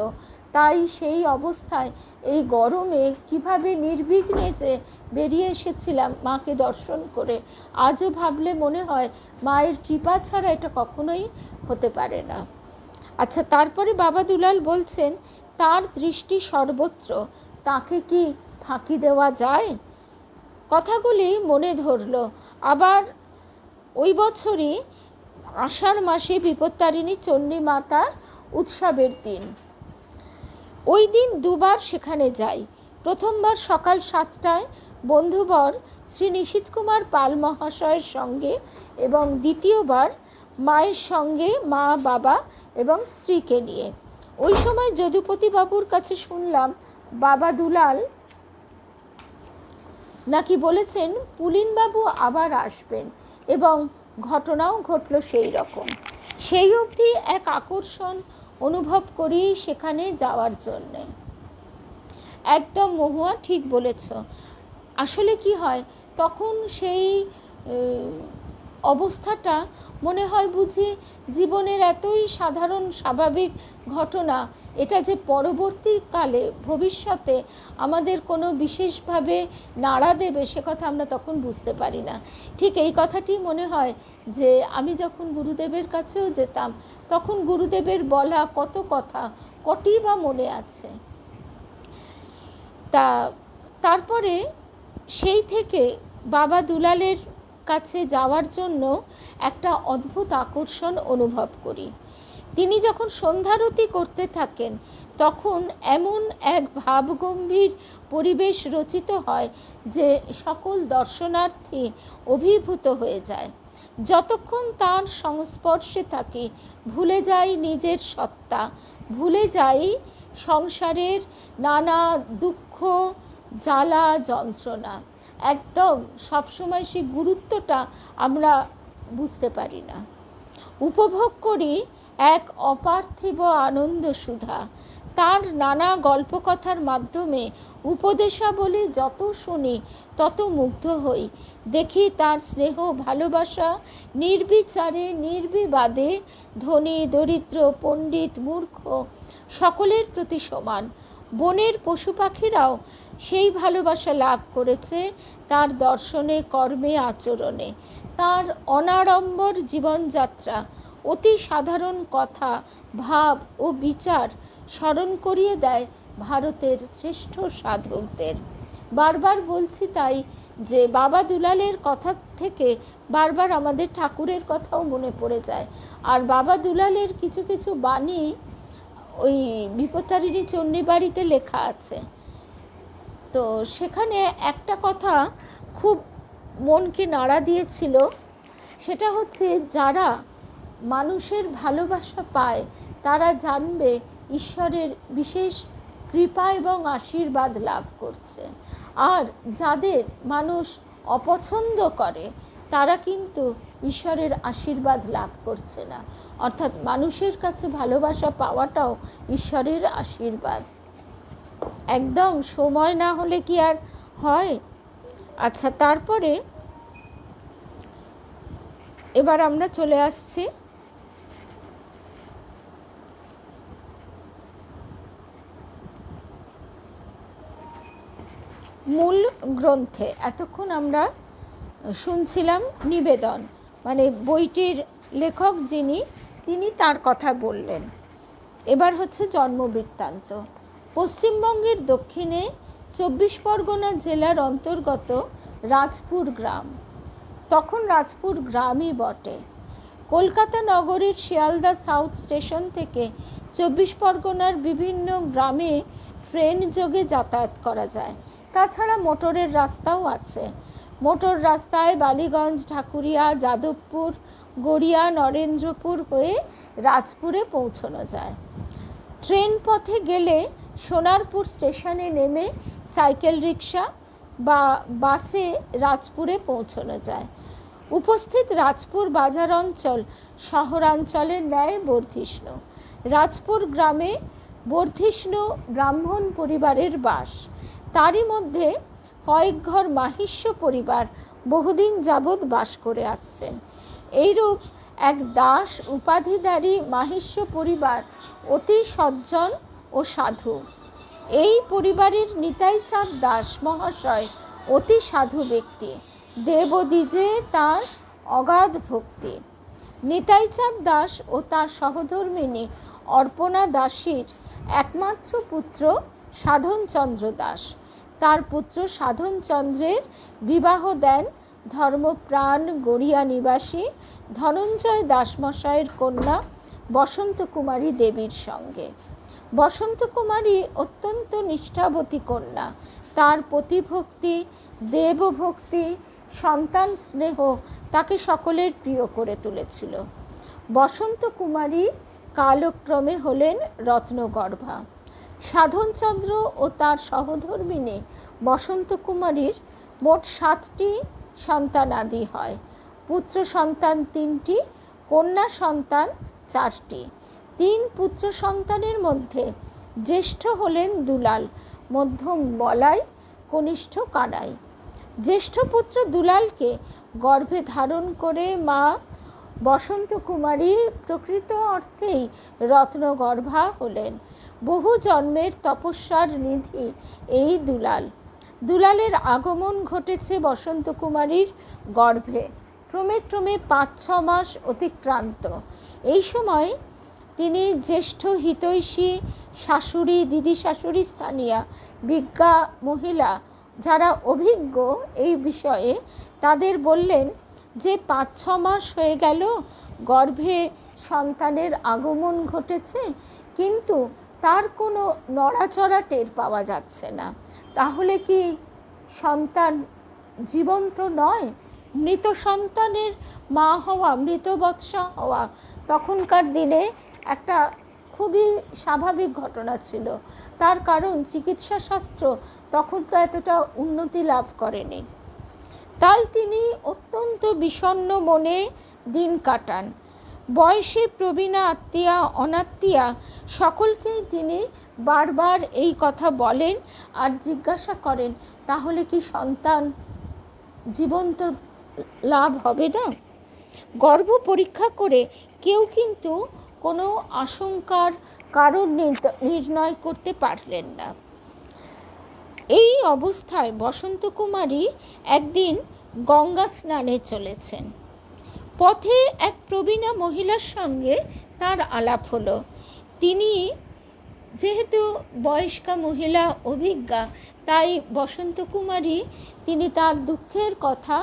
তাই সেই অবস্থায় এই গরমে কিভাবে নির্বিঘ্নে যে বেরিয়ে এসেছিলাম মাকে দর্শন করে, আজও ভাবলে মনে হয় মায়ের কৃপা ছাড়া এটা কখনোই হতে পারে না। আচ্ছা, তারপরে বাবা দুলাল বলছেন তার দৃষ্টি সর্বত্র, তাকে কি ফাঁকি দেওয়া যায়? কথাগুলি মনে ধরল। আবার ওই বছরই আষাঢ় মাসে বিপত্তারিণী চণ্ডী মাতার উৎসবের দিন। ওই দিন দুবার সেখানে যাই। প্রথমবার সকাল 7টায় বন্ধুবর শ্রী নিশীথ কুমার পাল মহাশয়ের সঙ্গে এবং দ্বিতীয়বার মায়ের সঙ্গে, মা, বাবা এবং স্ত্রীকে নিয়ে। ওই সময় যদুপতি বাবুর কাছে শুনলাম বাবা দুলাল নাকি বলেছেন পুলিনবাবু আবার আসবেন, এবং ঘটনাও ঘটল সেই রকম। সেই অবধি এক আকর্ষণ অনুভব করি সেখানে যাওয়ার জন্যে। একদম মহুয়া ঠিক বলেছ। আসলে কি হয়, তখন সেই অবস্থাটা মনে হয় বুঝি জীবনের এতই সাধারণ স্বাভাবিক ঘটনা, এটা যে পরবর্তীকালে ভবিষ্যতে আমাদের কোনো বিশেষভাবে নাড়া দেবে সে কথা আমরা তখন বুঝতে পারি না। ঠিক এই কথাটি মনে হয় যে আমি যখন গুরুদেবের কাছেও যেতাম তখন গুরুদেবের বলা কত কথা কটি বা মনে আছে। তারপরে সেই থেকে বাবা দুলালের কাছে যাওয়ার জন্য একটা অদ্ভুত আকর্ষণ অনুভব করি। তিনি যখন সন্ধ্যারতি করতে থাকেন তখন এমন এক ভাবগম্ভীর পরিবেশ রচিত হয় যে সকল দর্শনার্থী অভিভূত হয়ে যায়। যতক্ষণ তার সংস্পর্শে থাকি ভুলে যাই নিজের সত্তা, ভুলে যাই সংসারের নানা দুঃখ, জ্বালা, যন্ত্রণা। একদম সবসময় সেই গুরুত্বটা আমরা বুঝতে পারি না। উপভোগ করি এক অপার্থিব আনন্দ সুধা। তার নানা গল্পকথার মাধ্যমে উপদেশাবলী যত শুনি তত মুগ্ধ হই। দেখি তার স্নেহ ভালোবাসা নির্বিচারে নির্বিবাদে ধনী দরিদ্র পণ্ডিত মূর্খ সকলের প্রতি সমান। বনের পশু পাখিরাও সেই ভালোবাসা লাভ করেছে তার দর্শনে, কর্মে, আচরণে। তার অনাড়ম্বর জীবনযাত্রা, অতি সাধারণ কথা, ভাব ও বিচার স্মরণ করিয়ে দেয় ভারতের শ্রেষ্ঠ সাধকদের। বারবার বলছি তাই যে বাবা দুলালের কথা থেকে বারবার আমাদের ঠাকুরের কথাও মনে পড়ে যায়। আর বাবা দুলালের কিছু কিছু বাণী ওই বিপত্তারিণী চণ্ডীবাড়িতে লেখা আছে। তো সেখানে একটা কথা খুব মনকে নাড়া দিয়েছিল, সেটা হচ্ছে যারা মানুষের ভালোবাসা পায় তারা জানবে ঈশ্বরের বিশেষ কৃপা এবং আশীর্বাদ লাভ করছে। আর যাদের মানুষ অপছন্দ করে তারা কিন্তু ঈশ্বরের আশীর্বাদ লাভ করছে না। অর্থাৎ মানুষের কাছে ভালোবাসা পাওয়াটাও ঈশ্বরের আশীর্বাদ। একদম সময় না হলে কি আর হয়? আচ্ছা, তারপরে এবার আমরা চলে আসছি মূল গ্রন্থে। এতক্ষণ আমরা শুনছিলাম নিবেদন, মানে বইটির লেখক যিনি তিনি তার কথা বললেন। এবার হচ্ছে জন্মবৃত্তান্ত। পশ্চিমবঙ্গের দক্ষিণে 24 পরগনা জেলার অন্তর্গত রাজপুর গ্রাম, তখন রাজপুর গ্রামই বটে। কলকাতা নগরীর শিয়ালদা সাউথ স্টেশন থেকে 24 পরগনার বিভিন্ন গ্রামে ট্রেন যোগে যাতায়াত করা যায়। তাছাড়া মোটরের রাস্তাও আছে। মোটর রাস্তায় বালিগঞ্জ, ঢাকুরিয়া, যাদবপুর, গড়িয়া, নরেন্দ্রপুর হয়ে রাজপুরে পৌঁছানো যায়। ট্রেন পথে গেলে সোনারপুর স্টেশনে নেমে সাইকেল রিক্সা বা বাসে রাজপুরে পৌঁছানো যায়। উপস্থিত রাজপুর বাজার অঞ্চল শহরাঞ্চলের ন্যায় বর্ধিষ্ণু। রাজপুর গ্রামে বর্ধিষ্ণু ব্রাহ্মণ পরিবারের বাস। তারই মধ্যে কয়েক ঘর মাহিষ্য পরিবার বহুদিন যাবৎ বাস করে আসছেন। এইরূপ এক দাস উপাধিধারী মাহিষ্য পরিবার অতি সজ্জন ও সাধু। এই পরিবারের নিতাইচাঁদ দাস মহাশয় অতি সাধু ব্যক্তি। দেবদ্বিজে তার অগাধ ভক্তি। নিতাইচাঁদ দাস ও তার সহধর্মিণী অর্পণা দাসীর একমাত্র পুত্র সাধনচন্দ্র দাস। তার পুত্র সাধনচন্দ্রের বিবাহ দেন ধর্মপ্রাণ গড়িয়া নিবাসী ধনঞ্জয় দাসমশায়ের কন্যা বসন্ত কুমারী দেবীর সঙ্গে। বসন্ত কুমারী অত্যন্ত নিষ্ঠাবতী কন্যা। তার পতিভক্তি, দেবভক্তি, সন্তান স্নেহ তাকে সকলের প্রিয় করে তুলেছিল। বসন্ত কুমারী কালক্রমে হলেন রত্নগর্ভা। সাধনচন্দ্র ও তার সহধর্মিণী বসন্ত কুমারীর মোট 7টি সন্তানাদি হয়। পুত্র সন্তান 3টি, কন্যা সন্তান 4টি। 3 পুত্র সন্তানের মধ্যে জ্যেষ্ঠ হলেন দুলাল, মধ্যম বলাই, কনিষ্ঠ কানাই। জ্যেষ্ঠ পুত্র দুলালকে গর্ভে ধারণ করে মা বসন্ত কুমারী প্রকৃত অর্থেই রত্নগর্ভা হলেন। বহু জন্মের তপস্যার নিধি এই দুলাল। দুলালের আগমন ঘটেছে বসন্ত কুমারীর গর্ভে ক্রমে ক্রমে 5-6 মাস অতিক্রান্ত। এই সময় তিনি জ্যেষ্ঠ হিতৈষী শাশুড়ি, দিদি শাশুড়ি, স্থানীয়া বিজ্ঞা মহিলা যারা অভিজ্ঞ এই বিষয়ে তাদের বললেন যে 5-6 মাস হয়ে গেল, গর্ভে সন্তানের আগমন ঘটেছে, কিন্তু তার কোনো নড়াচড়া টের পাওয়া যাচ্ছে না। তাহলে কি সন্তান জীবন্ত নয়? মৃত সন্তানের মা হওয়া, মৃত বৎসা হওয়া তখনকার দিনে একটা খুবই স্বাভাবিক ঘটনা ছিল। তার কারণ চিকিৎসা শাস্ত্র তখন তো এতটা উন্নতি লাভ করেনি। তাই তিনি অত্যন্ত বিষণ্ণ মনে দিন কাটান। বয়সে প্রবীণা আত্মীয়া অনাত্মীয়া সকলকেই তিনি বারবার এই কথা বলেন আর জিজ্ঞাসা করেন, তাহলে কি সন্তান জীবন্ত লাভ হবে না? গর্ভ পরীক্ষা করে কেউ কিন্তু কোনো আশঙ্কার কারণ নির্ণয় করতে পারলেন না। এই অবস্থায় বসন্ত কুমারী একদিন গঙ্গা স্নানে চলেছেন। পথে এক প্রবীণা মহিলার সঙ্গে তার আলাপ হলো। তিনি যেহেতু বয়স্কা মহিলা, অভিজ্ঞা, তাই বসন্ত কুমারী তিনি তার দুঃখের কথা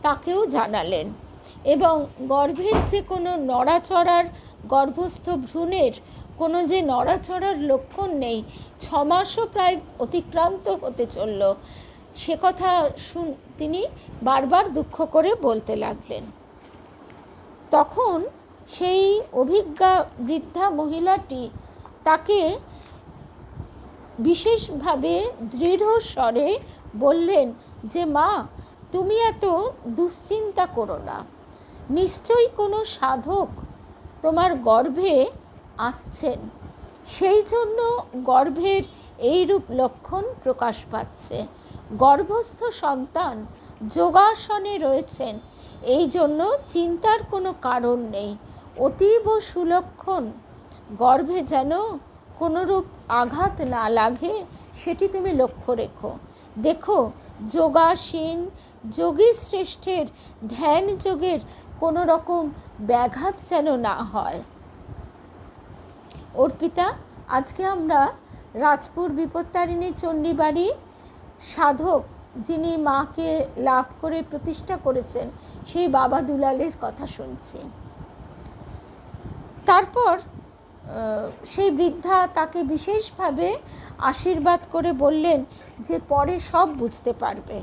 তাকেও জানালেন এবং গর্ভের যে কোনো নড়াচড়ার, গর্ভস্থ ভ্রূণের কোনো যে নড়াচড়ার লক্ষণ নেই, 6 মাসও প্রায় অতিক্রান্ত হতে চলল, সে কথা তিনি বারবার দুঃখ করে বলতে লাগলেন। তখন সেই অভিজ্ঞা বৃদ্ধা মহিলাটি তাকে বিশেষভাবে দৃঢ় স্বরে বললেন যে, মা, তুমি এত দুশ্চিন্তা করো না, নিশ্চয়ই কোনো সাধক তোমার গর্ভে আসছেন, সেই জন্য গর্ভের এইরূপ লক্ষণ প্রকাশ পাচ্ছে। গর্ভস্থ সন্তান যোগাসনে রয়েছেন, এই জন্য চিন্তার কোনো কারণ নেই। অতীব সুলক্ষণ, গর্ভে যেন কোনোরূপ আঘাত না লাগে সেটি তুমি লক্ষ্য রেখো। দেখো, যোগাসীন যোগী শ্রেষ্ঠের ধ্যান যোগের কোনো রকম ব্যাঘাত যেন না হয়। অর্পিতা, আজকে আমরা রাজপুর বিপত্তারিণী চণ্ডীবাড়ি সাধক যিনি মাকে লাভ করে প্রতিষ্ঠা করেছেন সেই বাবা দুলালের কথা শুনছি। তারপর সেই বৃদ্ধা তাকে বিশেষভাবে আশীর্বাদ করে বললেন যে পরে সব বুঝতে পারবে।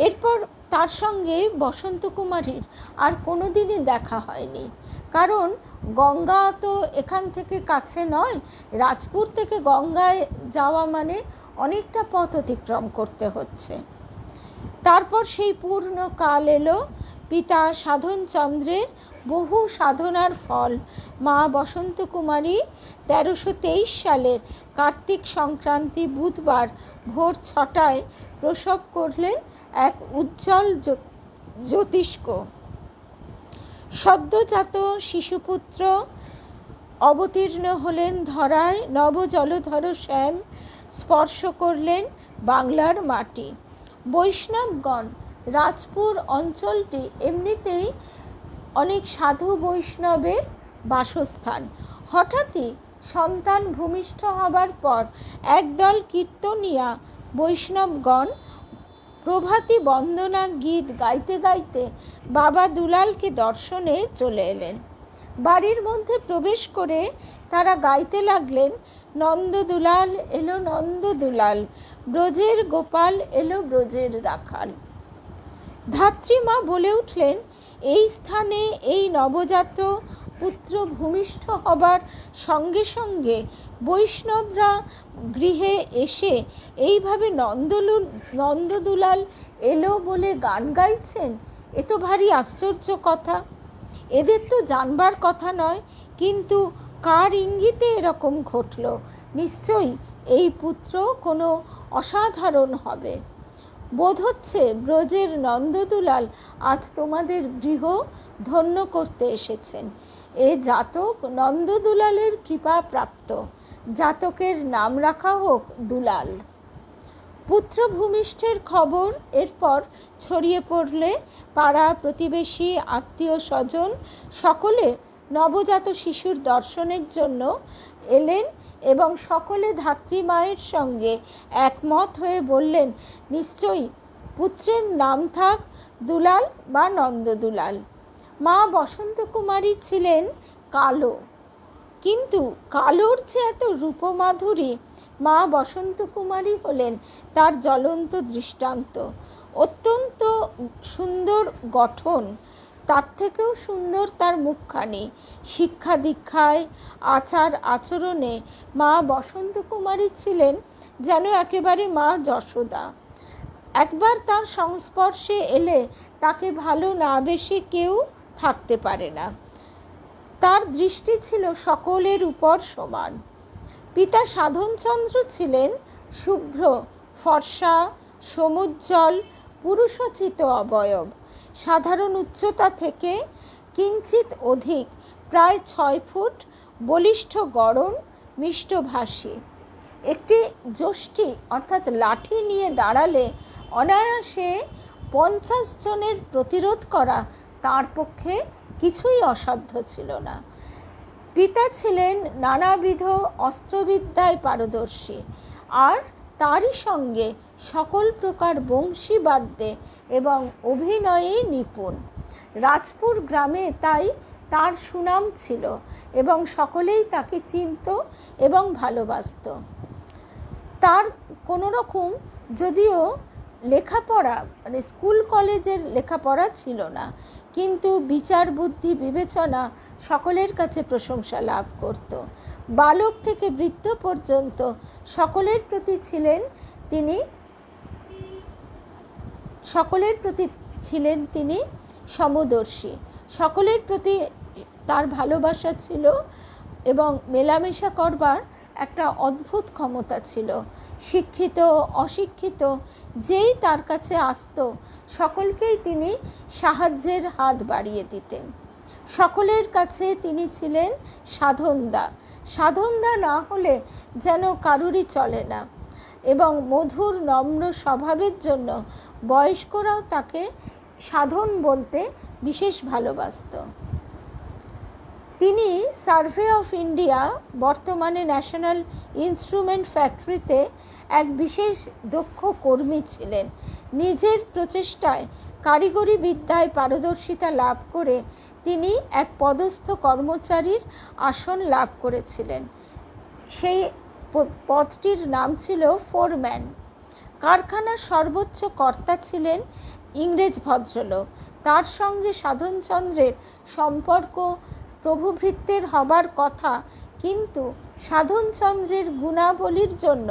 এরপর তার সঙ্গে বসন্ত কুমারীর আর কোনো দিনই দেখা হয়নি, কারণ গঙ্গা তো এখান থেকে কাছে নয়, রাজপুর থেকে গঙ্গায় যাওয়া মানে অনেকটা পথ অতিক্রম করতে হচ্ছে। তারপর সেই পূর্ণ কাল এলো, পিতা সাধনচন্দ্রের বহু সাধনার ফল মা বসন্ত কুমারী 1323 সালের কার্তিক সংক্রান্তি বুধবার ভোর 6টায় প্রসব করলেন এক উজ্জ্বল জ্যোতিষ্ক সদ্যজাত শিশুপুত্র। অবতীর্ণ হলেন ধরায়, নবজলধর শ্যাম স্পর্শ করলেন বাংলার মাটি। বৈষ্ণবগণ, রাজপুর অঞ্চলটি এমনিতেই অনেক সাধু বৈষ্ণবের বাসস্থান। হঠাৎই সন্তান ভূমিষ্ঠ হবার পর একদল কীর্তনিয়া বৈষ্ণবগণ প্রভাতী বন্দনা গীত গাইতে গাইতে বাবা দুলালকে দর্শনে চলে এলেন। বাড়ির মধ্যে প্রবেশ করে তারা গাইতে লাগলেন, নন্দদুলাল এলো নন্দদুলাল, ব্রজের গোপাল এলো ব্রজের রাখাল। ধাত্রীমা বলে উঠলেন, এই স্থানে এই নবজাত পুত্র ভূমিষ্ঠ হবার সঙ্গে সঙ্গে বৈষ্ণবরা গৃহে এসে এইভাবে নন্দদুলাল এলো বলে গান গাইছেন, এ তো ভারী আশ্চর্য কথা। এদের তো জানবার কথা নয়, কিন্তু কার ইঙ্গিতে এরকম ঘটল? নিশ্চয়ই এই পুত্র কোনো অসাধারণ হবে। বোধ হচ্ছে ব্রজের নন্দদুলাল আজ তোমাদের গৃহ ধন্য করতে এসেছেন। এ জাতক নন্দদুলালের কৃপা প্রাপ্ত, জাতকের নাম রাখা হোক দুলাল। পুত্র ভূমিষ্ঠের খবর এরপর ছড়িয়ে পড়লে পাড়া প্রতিবেশী আত্মীয় স্বজন সকলে নবজাত শিশুর দর্শনের জন্য এলেন এবং সকলে ধাত্রীমায়ের সঙ্গে একমত হয়ে বললেন, নিশ্চয়ই পুত্রের নাম থাক দুলাল বা নন্দদুলাল। মা বসন্ত কুমারী ছিলেন কালো, কিন্তু কালোর যে এত রূপমাধুরী, মা বসন্ত কুমারী হলেন তার জ্বলন্ত দৃষ্টান্ত। অত্যন্ত সুন্দর গঠন, তার থেকেও সুন্দর তার মুখখানি। শিক্ষা দীক্ষায়, আচার আচরণে মা বসন্ত কুমারী ছিলেন যেন একেবারে মা যশোদা। একবার তার সংস্পর্শে এলে তাকে ভালো না বেশি কেউ থাকতে পারে না। তার দৃষ্টি ছিল সকলের উপর সমান। পিতা সাধনচন্দ্র ছিলেন শুভ্র, ফর্সা, সমুজ্জ্বল, পুরুষোচিত অবয়ব, সাধারণ উচ্চতা থেকে কিঞ্চিত অধিক, প্রায় 6 ফুট, বলিষ্ঠ গড়ন, মিষ্টভাষী। একটি যষ্টি অর্থাৎ লাঠি নিয়ে দাঁড়ালে অনায়াসে 50 জনের প্রতিরোধ করা তার পক্ষে কিছুই অসাধ্য ছিল না। পিতা ছিলেন নানাবিধ অস্ত্রবিদ্যায় পারদর্শী, আর তারই সঙ্গে সকল প্রকার বংশীবাদ্যে এবং অভিনয়ে নিপুণ। রাজপুর গ্রামে তাই তার সুনাম ছিল এবং সকলেই তাকে চিনত এবং ভালোবাসত। তার কোনো রকম যদিও লেখাপড়া মানে স্কুল কলেজের লেখাপড়া ছিল না, কিন্তু বিচার বুদ্ধি বিবেচনা সকলের কাছে প্রশংসা লাভ করত। বালক থেকে বৃদ্ধ পর্যন্ত সকলের প্রতি ছিলেন তিনি সমদর্শী। সকলের প্রতি তার ভালোবাসা ছিল এবং মেলামেশা করবার একটা অদ্ভুত ক্ষমতা ছিল। শিক্ষিত অশিক্ষিত যেই তার কাছে আসত সকলকেই তিনি সাহায্যের হাত বাড়িয়ে দিতেন। সকলের কাছে তিনি ছিলেন সাধনদা। সাধনদা না হলে যেন কারুরই চলে না, এবং মধুর নম্র স্বভাবের জন্য বয়স্করাও তাকে সাধন বলতে বিশেষ ভালোবাসত। তিনি সার্ভে অফ ইন্ডিয়া, বর্তমানে ন্যাশনাল ইনস্ট্রুমেন্ট ফ্যাক্টরিতে এক বিশেষ দক্ষ কর্মী ছিলেন। নিজের প্রচেষ্টায় কারিগরি বিদ্যায় পারদর্শিতা লাভ করে তিনি এক পদস্থ কর্মচারীর আসন লাভ করেছিলেন। সেই পদটির নাম ছিল ফোরম্যান। কারখানার সর্বোচ্চ কর্তা ছিলেন ইংরেজ ভদ্রলোক। তার সঙ্গে সাধনচন্দ্রের সম্পর্ক প্রভুভৃত্যের হবার কথা, কিন্তু সাধনচন্দ্রের গুণাবলীর জন্য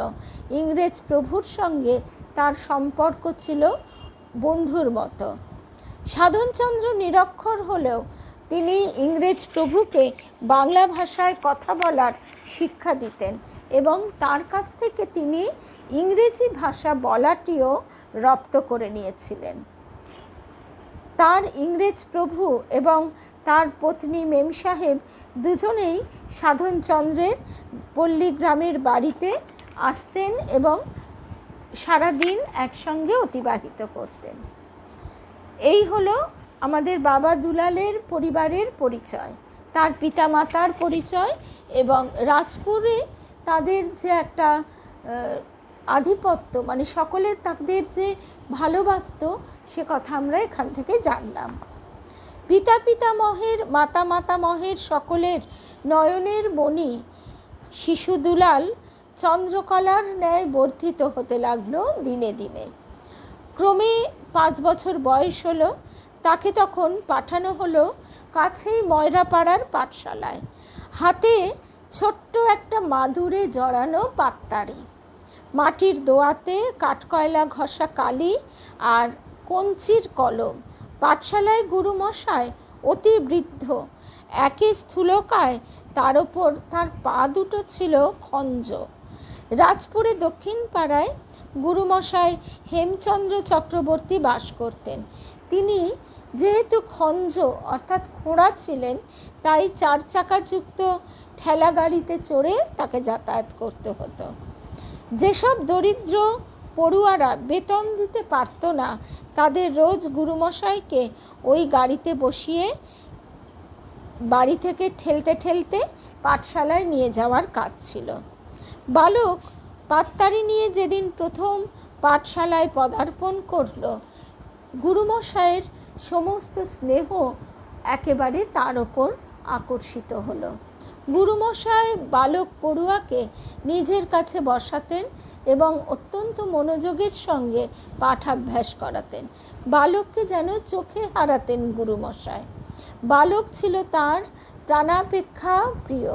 ইংরেজ প্রভুর সঙ্গে তার সম্পর্ক ছিল বন্ধুর মতো। সাধনচন্দ্র নিরক্ষর হলেও তিনি ইংরেজ প্রভুকে বাংলা ভাষায় কথা বলার শিক্ষা দিতেন এবং তার কাছ থেকে তিনি ইংরেজি ভাষা বলাটিও রপ্ত করে নিয়েছিলেন। তার ইংরেজ প্রভু এবং তার পত্নী মেমসাহেব দুজনেই সাধনচন্দ্রের পল্লীগ্রামের বাড়িতে আসতেন এবং সারাদিন একসঙ্গে অতিবাহিত করতেন। এই হলো আমাদের বাবা দুলালের পরিবারের পরিচয়, তার পিতামাতার পরিচয় এবং রাজপুরে তাদের যে একটা আধিপত্য, মানে সকলের তাদের যে ভালোবাসত, সে কথা আমরা এখান থেকে জানলাম। পিতা পিতামহের মাতা মাতামহের সকলের নয়নের মণি শিশু দুলাল চন্দ্রকলার ন্যায় বর্ধিত হতে লাগলো দিনে দিনে। ক্রমে 5 বছর বয়স হলো। তাকে তখন পাঠানো হলো কাছেই ময়রাপাড়ার পাঠশালায়। হাতে ছোট্ট একটা মাদুরে জড়ানো পাত্তারি, মাটির দোয়াতে কাঠকয়লা ঘষা কালি আর কঞ্চির কলম। পাঠশালায় গুরুমশাই অতি বৃদ্ধ, একে স্থূলকায়, তার ওপর তার পা দুটো ছিল খঞ্জ। রাজপুরে দক্ষিণ পাড়ায় গুরুমশাই হেমচন্দ্র চক্রবর্তী বাস করতেন। তিনি যেহেতু খঞ্জ অর্থাৎ খোঁড়া ছিলেন, তাই 4 চাকাযুক্ত ঠেলা গাড়িতে চড়ে তাকে যাতায়াত করতে হতো। যেসব দরিদ্র পড়ুয়ারা বেতন দিতে পারত না, তাদের রোজ গুরুমশাইকে ওই গাড়িতে বসিয়ে বাড়ি থেকে ঠেলতে ঠেলতে পাঠশালায় নিয়ে যাওয়ার কাজ ছিল। বালক পাত্তারি নিয়ে যেদিন প্রথম পাঠশালায় পদার্পণ করল, গুরুমশাইয়ের সমস্ত স্নেহ একেবারে তার ওপর আকর্ষিত হলো। গুরুমশাই বালক পড়ুয়াকে নিজের কাছে বসাতেন এবং অত্যন্ত মনোযোগের সঙ্গে পাঠাভ্যাস করাতেন। বালককে যেন চোখে হারাতেন গুরুমশাই। বালক ছিল তার প্রাণাপেক্ষা প্রিয়।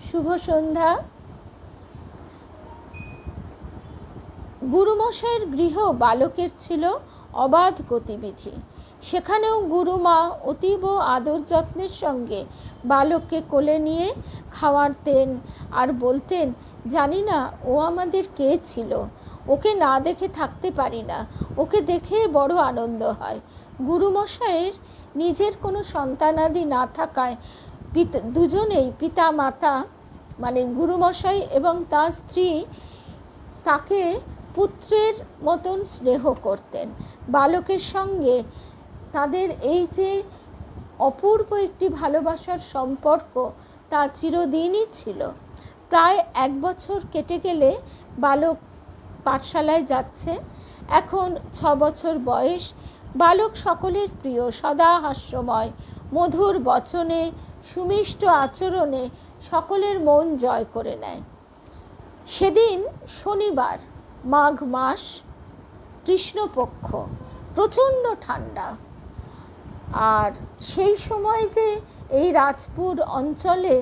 শুভ সন্ধ্যা। গুরুমশাইয়ের গৃহ বালকের ছিল অবাধ গতিবিধি। সেখানেও গুরুমা অতীব আদর যত্নের সঙ্গে বালককে কোলে নিয়ে খাওয়াতেন আর বলতেন, জানি না ও আমাদের কে ছিল, ওকে না দেখে থাকতে পারি না, ওকে দেখে বড় আনন্দ হয়। গুরুমশাইয়ের নিজের কোনো সন্তানাদি না থাকায় দুজনেই পিতা মাতা, মানে গুরুমশাই এবং তার স্ত্রী, তাকে পুত্রের মতন স্নেহ করতেন। বালকের সঙ্গে তাদের এই যে অপূর্ব একটি ভালোবাসার সম্পর্ক, তা চিরদিনই ছিল। প্রায় 1 বছর কেটে গেলে বালক পাঠশালায় যাচ্ছে। এখন 6 বছর বয়স। বালক সকলের প্রিয়, সদা হাস্যময়, মধুর বচনে, সুমিষ্ট আচরণে সকলের মন জয় করে নেয়। সেদিন শনিবার, মাঘ মাস, কৃষ্ণপক্ষ, প্রচণ্ড ঠান্ডা। আর সেই সময় যে এই রাজপুর অঞ্চলে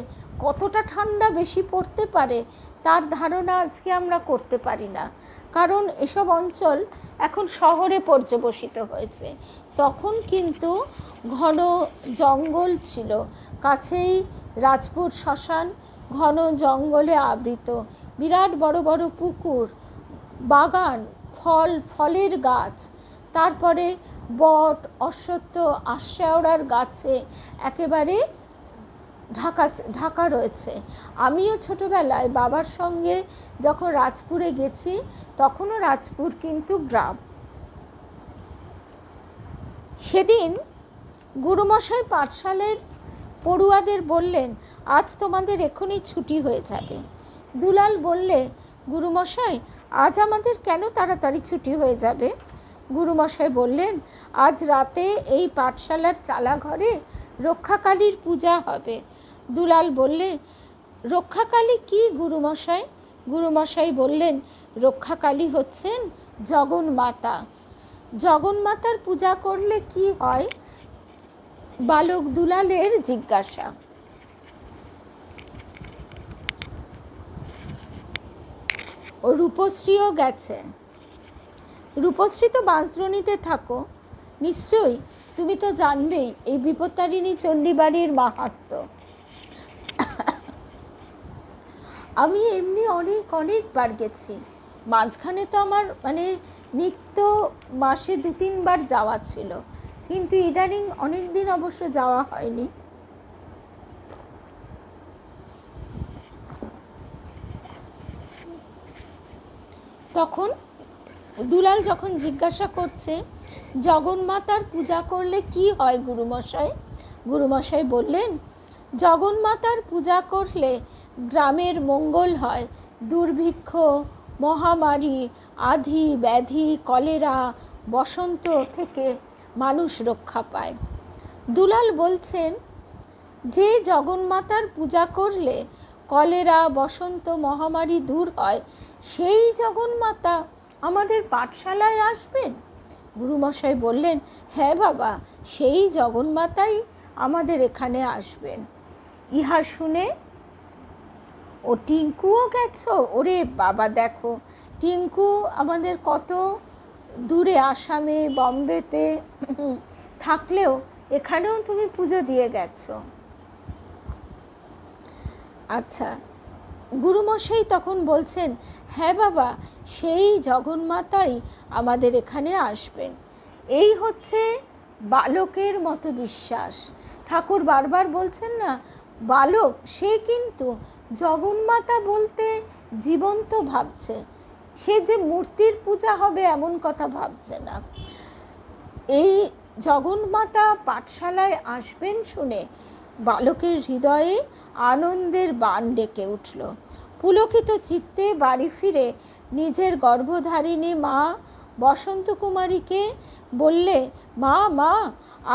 কতটা ঠান্ডা বেশি পড়তে পারে তার ধারণা আজকে আমরা করতে পারি না, কারণ এসব অঞ্চল এখন শহরে পর্যবসিত হয়েছে। তখন কিন্তু ঘন জঙ্গল ছিল, কাছেই রাজপুর শ্মশান, ঘন জঙ্গলে আবৃত, বিরাট বড় বড় পুকুর, বাগান, ফলের গাছ, তারপরে বট, অশ্বত্থ, আশ্বাওড়ার গাছে একেবারে ঢাকা রয়েছে। আমিও ছোটোবেলায় বাবার সঙ্গে যখন রাজপুরে গেছি, তখনও রাজপুর কিন্তু গ্রাম। সেদিন গুরুমশাই পাঠশালার পড়ুয়াদের বললেন, আজ তোমাদের এখনই ছুটি হয়ে যাবে। দুলাল বললে, গুরুমশাই, আজ আমাদের কেন তাড়াতাড়ি ছুটি হয়ে যাবে? গুরুমশাই বললেন, আজ রাতে এই পাঠশালার চালাঘরে রক্ষাকালীর পূজা হবে। দুলাল বললে, রক্ষাকালী কি গুরুমশাই? গুরুমশাই বললেন, রক্ষাকালী হচ্ছেন জগন্মাতা। জগন্মাতার পূজা করলে কি হয়? বালক দুলালের জিজ্ঞাসা। ও রূপশ্রীও গেছে। রূপশ্রী তো বাঁশদ্রোণীতে থাকো, নিশ্চয়ই তুমি তো জানবেই এই বিপত্তারিণী চণ্ডীবাড়ির মাহাত্ম্য। আমি এমনি অনেকবার গেছি, মাঝখানে তো আমার নিত্য মাসে 2-3 বার যাওয়া ছিল, কিন্তু ইদানিং অনেক দিন অবশ্য যাওয়া হয়নি। তখন দুলাল যখন জিজ্ঞাসা করছে, জগন্মাতার পূজা করলে কি হয় গুরুমশাই? গুরুমশাই বললেন, জগন্মাতার পূজা করলে গ্রামের মঙ্গল হয়, দুর্ভিক্ষ, মহামারী, আধি, ব্যাধি, কলেরা, বসন্ত থেকে মানুষ রক্ষা পায়। দুলাল বলছেন, যে জগন্মাতার পূজা করলে কলেরা, বসন্ত, মহামারী দূর হয়, সেই জগন্মাতা আমাদের পাঠশালায় আসবেন? গুরুমশাই বললেন, হ্যাঁ বাবা, সেই জগন্মাতাই আমাদের এখানে আসবেন। ইহা শুনে, ও টিঙ্কুও গেছো? ওরে বাবা, দেখো টিঙ্কু আমাদের কত দূরে, আসামে, বম্বেতে থাকলেও এখানেও তুমি পুজো দিয়ে গেছো। আচ্ছা, গুরুমশাই তখন বলছেন, হ্যাঁ বাবা, সেই জগন্মাতাই আমাদের এখানে আসবেন। এই হচ্ছে বালকের মতো বিশ্বাস। ঠাকুর বারবার বলছেন না, বালক সে কিন্তু জগন্মাতা বলতে জীবন্ত ভাবছে, সে যে মূর্তির পূজা হবে এমন কথা ভাবছে না। এই জগন্মাতা পাঠশালায় আসবেন শুনে বালকের হৃদয়ে আনন্দের বাণ ডেকে উঠল। পুলকিত চিত্তে বাড়ি ফিরে নিজের গর্ভধারিণী মা বসন্ত কুমারীকে বললে, মা মা,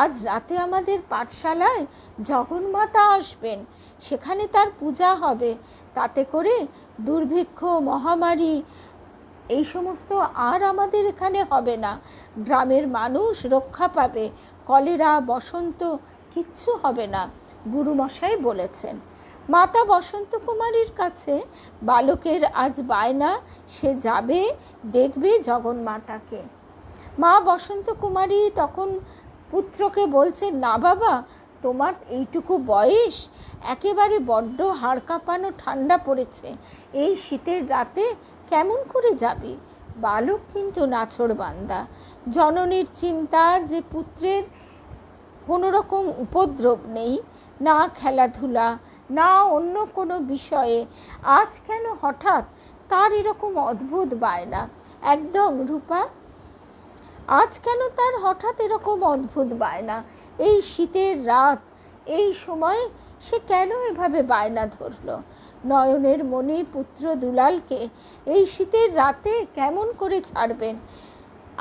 আজ রাতে আমাদের পাঠশালায় জগন্মাতা আসবেন, সেখানে তার পূজা হবে, তাতে করে দুর্ভিক্ষ, মহামারী এই সমস্ত আর আমাদের এখানে হবে না, গ্রামের মানুষ রক্ষা পাবে, কলেরা, বসন্ত কিচ্ছু হবে না, গুরুমশাই বলেছেন। মাতা বসন্ত কুমারীর কাছে বালকের আজ বায়না, সে যাবে, দেখবে জগন্মাতাকে। মা বসন্ত কুমারী তখন পুত্রকে বলছে, না বাবা, তোমার এইটুকু বয়স, একেবারে বড্ড হাড় কাঁপানো ঠান্ডা পড়েছে, এই শীতের রাতে কেমন করে যাবি? বালক কিন্তু নাছোড়বান্দা। জননীর চিন্তা যে পুত্রের কোনো রকম উপদ্রব নেই, না খেলাধুলা, না অন্য কোনো বিষয়ে, আজ কেন হঠাৎ তার এরকম অদ্ভুত বায়না? একদম রূপা, আজ কেন তার হঠাৎ এরকম অদ্ভুত বায়না? এই শীতের রাত, এই সময় সে কেন এভাবে বায়না ধরল? নয়নের মণি পুত্র দুলালকে এই শীতের রাতে কেমন করে ছাড়বেন?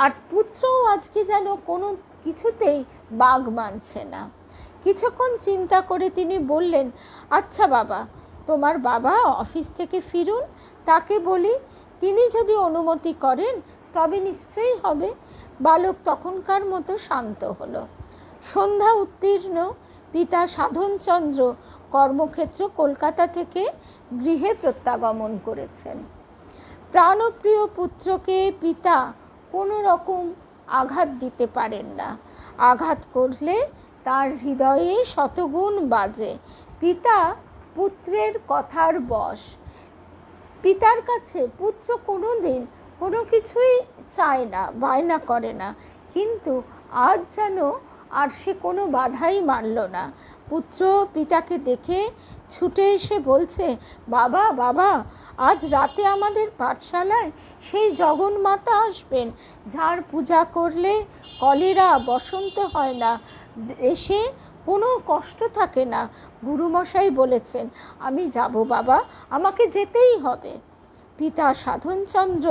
আর পুত্রও আজকে যেন কোনো কিছুতেই বাগ মানছে না। কিছুক্ষণ চিন্তা করে তিনি বললেন, আচ্ছা বাবা, তোমার বাবা অফিস থেকে ফিরুন, তাকে বলি, তিনি যদি অনুমতি করেন তবে নিশ্চয়ই হবে। বালক তখনকার মতো শান্ত হলো। সন্ধ্যা উত্তীর্ণ। পিতা সাধনচন্দ্র কর্মক্ষেত্র কলকাতা থেকে গৃহে প্রত্যাগমন করেছেন। প্রাণপ্রিয় পুত্রকে পিতা কোনো রকম আঘাত দিতে পারেন না, আঘাত করলে তার হৃদয়ে শতগুণ বাজে। পিতা পুত্রের কথার বশ। পিতার কাছে পুত্র কোনো দিন কোনো কিছুই চায় না, বায়না করে না, কিন্তু আজ যেন আর সে কোনো বাধাই মানল না। পুত্র পিতাকে দেখে ছুটে এসে বলছে, বাবা বাবা, আজ রাতে আমাদের পাঠশালায় সেই জগন্মাতা আসবেন, যার পূজা করলে কলেরা, বসন্ত হয় না, দেশে কোনো কষ্ট থাকে না। গুরুমশাই বলেছেন আমি যাব বাবা, আমাকে যেতেই হবে। পিতা সাধনচন্দ্র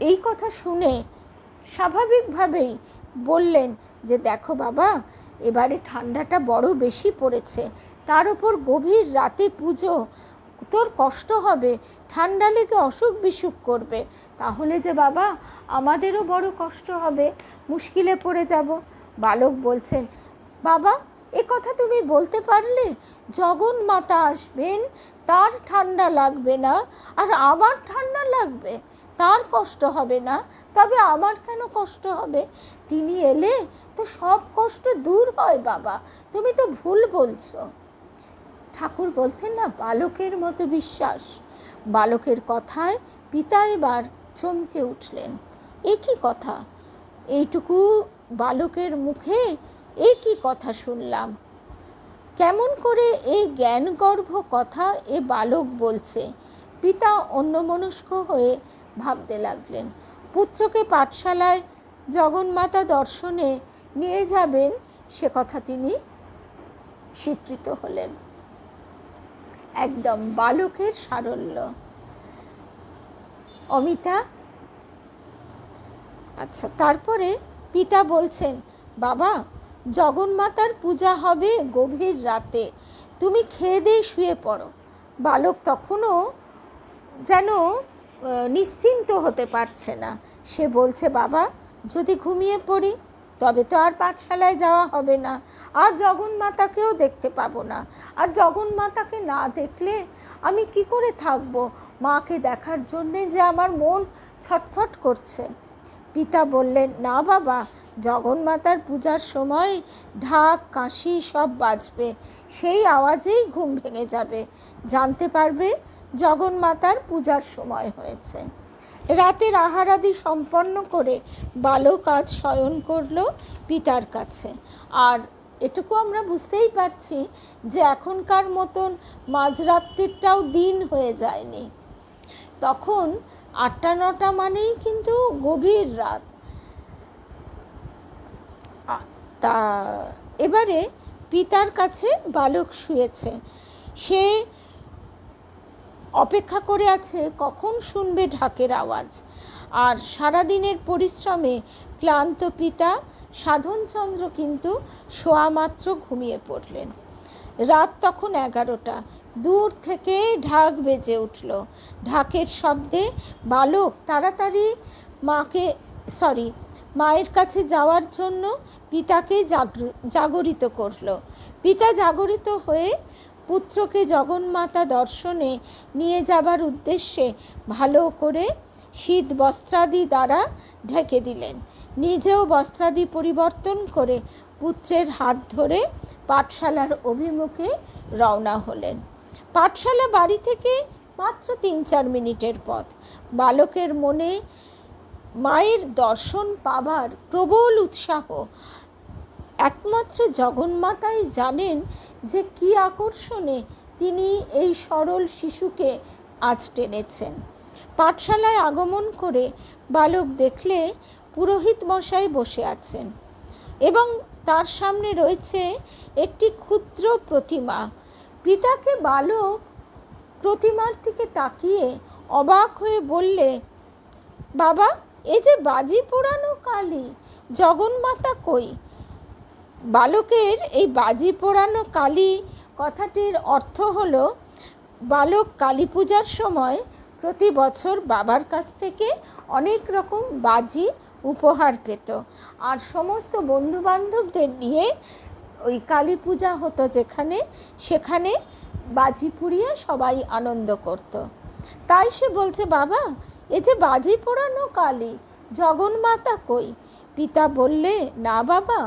এই কথা শুনে স্বাভাবিকভাবেই বললেন যে দেখো বাবা, এবারে ঠান্ডাটা বড় বেশি পড়েছে, তার উপর গভীর রাতে পুজো, তোর কষ্ট হবে, ঠান্ডা লেগে অসুখ বিসুখ করবে, তাহলে যে বাবা আমাদেরও বড় কষ্ট হবে, মুশকিলে পড়ে যাব। বালক বলছেন, বাবা এ কথা তুমি বলতে পারলে? জগন্মাতা আসবেন, তার ঠান্ডা লাগবে না, আর আমার ঠান্ডা লাগবে, তার কষ্ট হবে না, তবে আমার কেন কষ্ট হবে? তিনি এলে তো সব কষ্ট দূর হয় বাবা, তুমি তো ভুল বলছো। ঠাকুর বলতেন না, বালকের মতো বিশ্বাস। বালকের কথায় পিতা এবার চমকে উঠলেন। এ কি কথা, এইটুকু বালকের মুখে এ কি কথা শুনলাম? কেমন করে এই জ্ঞানগর্ভ কথা এ বালক বলছে? পিতা অন্যমনস্ক হয়ে ভাবতে লাগলেন। পুত্রকে পাঠশালায় জগন্মাতা দর্শনে নিয়ে যাবেন, সে কথা তিনি স্বীকৃত হলেন। একদম বালকের সারল্য। অমিতা, আচ্ছা, তারপরে পিতা বলছেন, বাবা জগন্মাতার পূজা হবে গভীর রাতে, তুমি খেয়ে দিয়ে শুয়ে পড়ো। বালক তখনও যেন নিশ্চিন্ত হতে পারছে না। সে বলছে, বাবা যদি ঘুমিয়ে পড়ি তবে তো আর পাঠশালায় যাওয়া হবে না, আর জগন্মাতাকেও দেখতে পাবো না, আর জগন্মাতাকে না দেখলে আমি কি করে থাকবো? মাকে দেখার জন্যে যে আমার মন ছটফট করছে। পিতা বললেন, না বাবা, জগন্মাতার পূজার সময় ঢাক কাশি সব বাজবে, সেই আওয়াজেই ঘুম ভেঙে যাবে, জানতে পারবে জগন্মাতার পূজার সময় হয়েছে। রাতের আহারাদি সম্পন্ন করে বালক আজ শয়ন করল পিতার কাছে। আর এটুকু আমরা বুঝতেই পারছি যে এখনকার মতন মাঝরাত্রিটাও দিন হয়ে যায়নি, তখন 8টা-9টা মানেই কিন্তু গভীর রাত। তা এবারে পিতার কাছে বালক শুয়েছে, সে অপেক্ষা করে আছে কখন শুনবে ঢাকের আওয়াজ। আর সারাদিনের পরিশ্রমে ক্লান্ত পিতা সাধনচন্দ্র কিন্তু শোয়া মাত্র ঘুমিয়ে পড়লেন। রাত তখন 11টা। দূর থেকে ঢাক বেজে উঠল। ঢাকের শব্দে বালক তাড়াতাড়ি মায়ের কাছে যাওয়ার জন্য পিতাকে জাগরিত করল। পিতা জাগরিত হয়ে পুত্রকে জগন্মাতা দর্শনে নিয়ে যাবার উদ্দেশ্যে ভালো করে শীত বস্ত্রাদি দ্বারা ঢেকে দিলেন। নিজেও বস্ত্রাদি পরিবর্তন করে পুত্রের হাত ধরে পাঠশালার অভিমুখে রওনা হলেন। পাঠশালা বাড়ি থেকে মাত্র 3-4 মিনিটের পথ। বালকের মনে মায়ের দর্শন পাবার প্রবল উৎসাহ। একমাত্র জগন্মাতাই জানেন যে কি আকর্ষণে তিনি এই সরল শিশুকে আজ টেনেছেন। পাঠশালায় আগমন করে বালক দেখলে পুরোহিত মশাই বসে আছেন এবং তার সামনে রয়েছে একটি ক্ষুদ্র প্রতিমা। পিতাকে বালক প্রতিমার দিকে তাকিয়ে অবাক হয়ে বললে, বাবা এই যে বাজি পোড়ানো কালী, জগন্মাতা কই? বালকের এই বাজি পোড়ানো কালী কথাটির অর্থ হলো, বালক কালী পূজার সময় প্রতি বছর বাবার কাছ থেকে অনেক রকম বাজি উপহার পেত, আর সমস্ত বন্ধুবান্ধবদের নিয়ে ওই কালী পূজা হতো যেখানে, সেখানে বাজি পুড়িয়ে সবাই আনন্দ করত। তাই সে বলছে, বাবা এ যে বাজি পোড়ানো কালী, জগন্মাতা কই? পিতা বললে, না বাবা,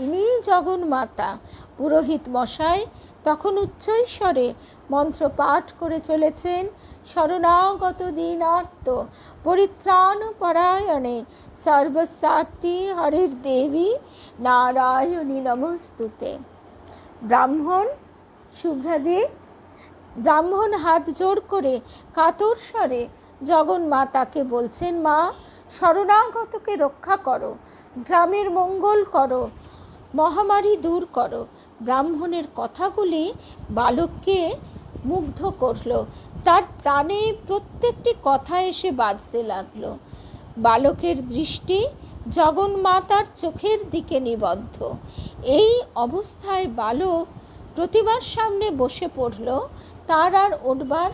ইনিই জগন্মাতা। পুরোহিত মশাই তখন উচ্চৈঃস্বরে মন্ত্র পাঠ করে চলেছেন, শরণাগত দীনার্ত পরিত্রাণ পরায়ণে সর্বস্বার্থী হরির দেবী নারায়ণী নমস্তুতে। ব্রাহ্মণ শুভ্রাদে, ব্রাহ্মণ হাত জোড় করে কাতর স্বরে জগন্মাতাকে বলছেন, মা শরণাগতকে রক্ষা করো, গ্রামের মঙ্গল করো, মহামারী দূর করো। ব্রাহ্মণের কথাগুলি বালককে মুগ্ধ করল। তার প্রাণে প্রত্যেকটি কথা এসে বাজতে লাগলো। বালকের দৃষ্টি জগন্মাতার চোখের দিকে নিবদ্ধ। এই অবস্থায় বালক প্রতিমার সামনে বসে পড়ল। তার আর উঠবার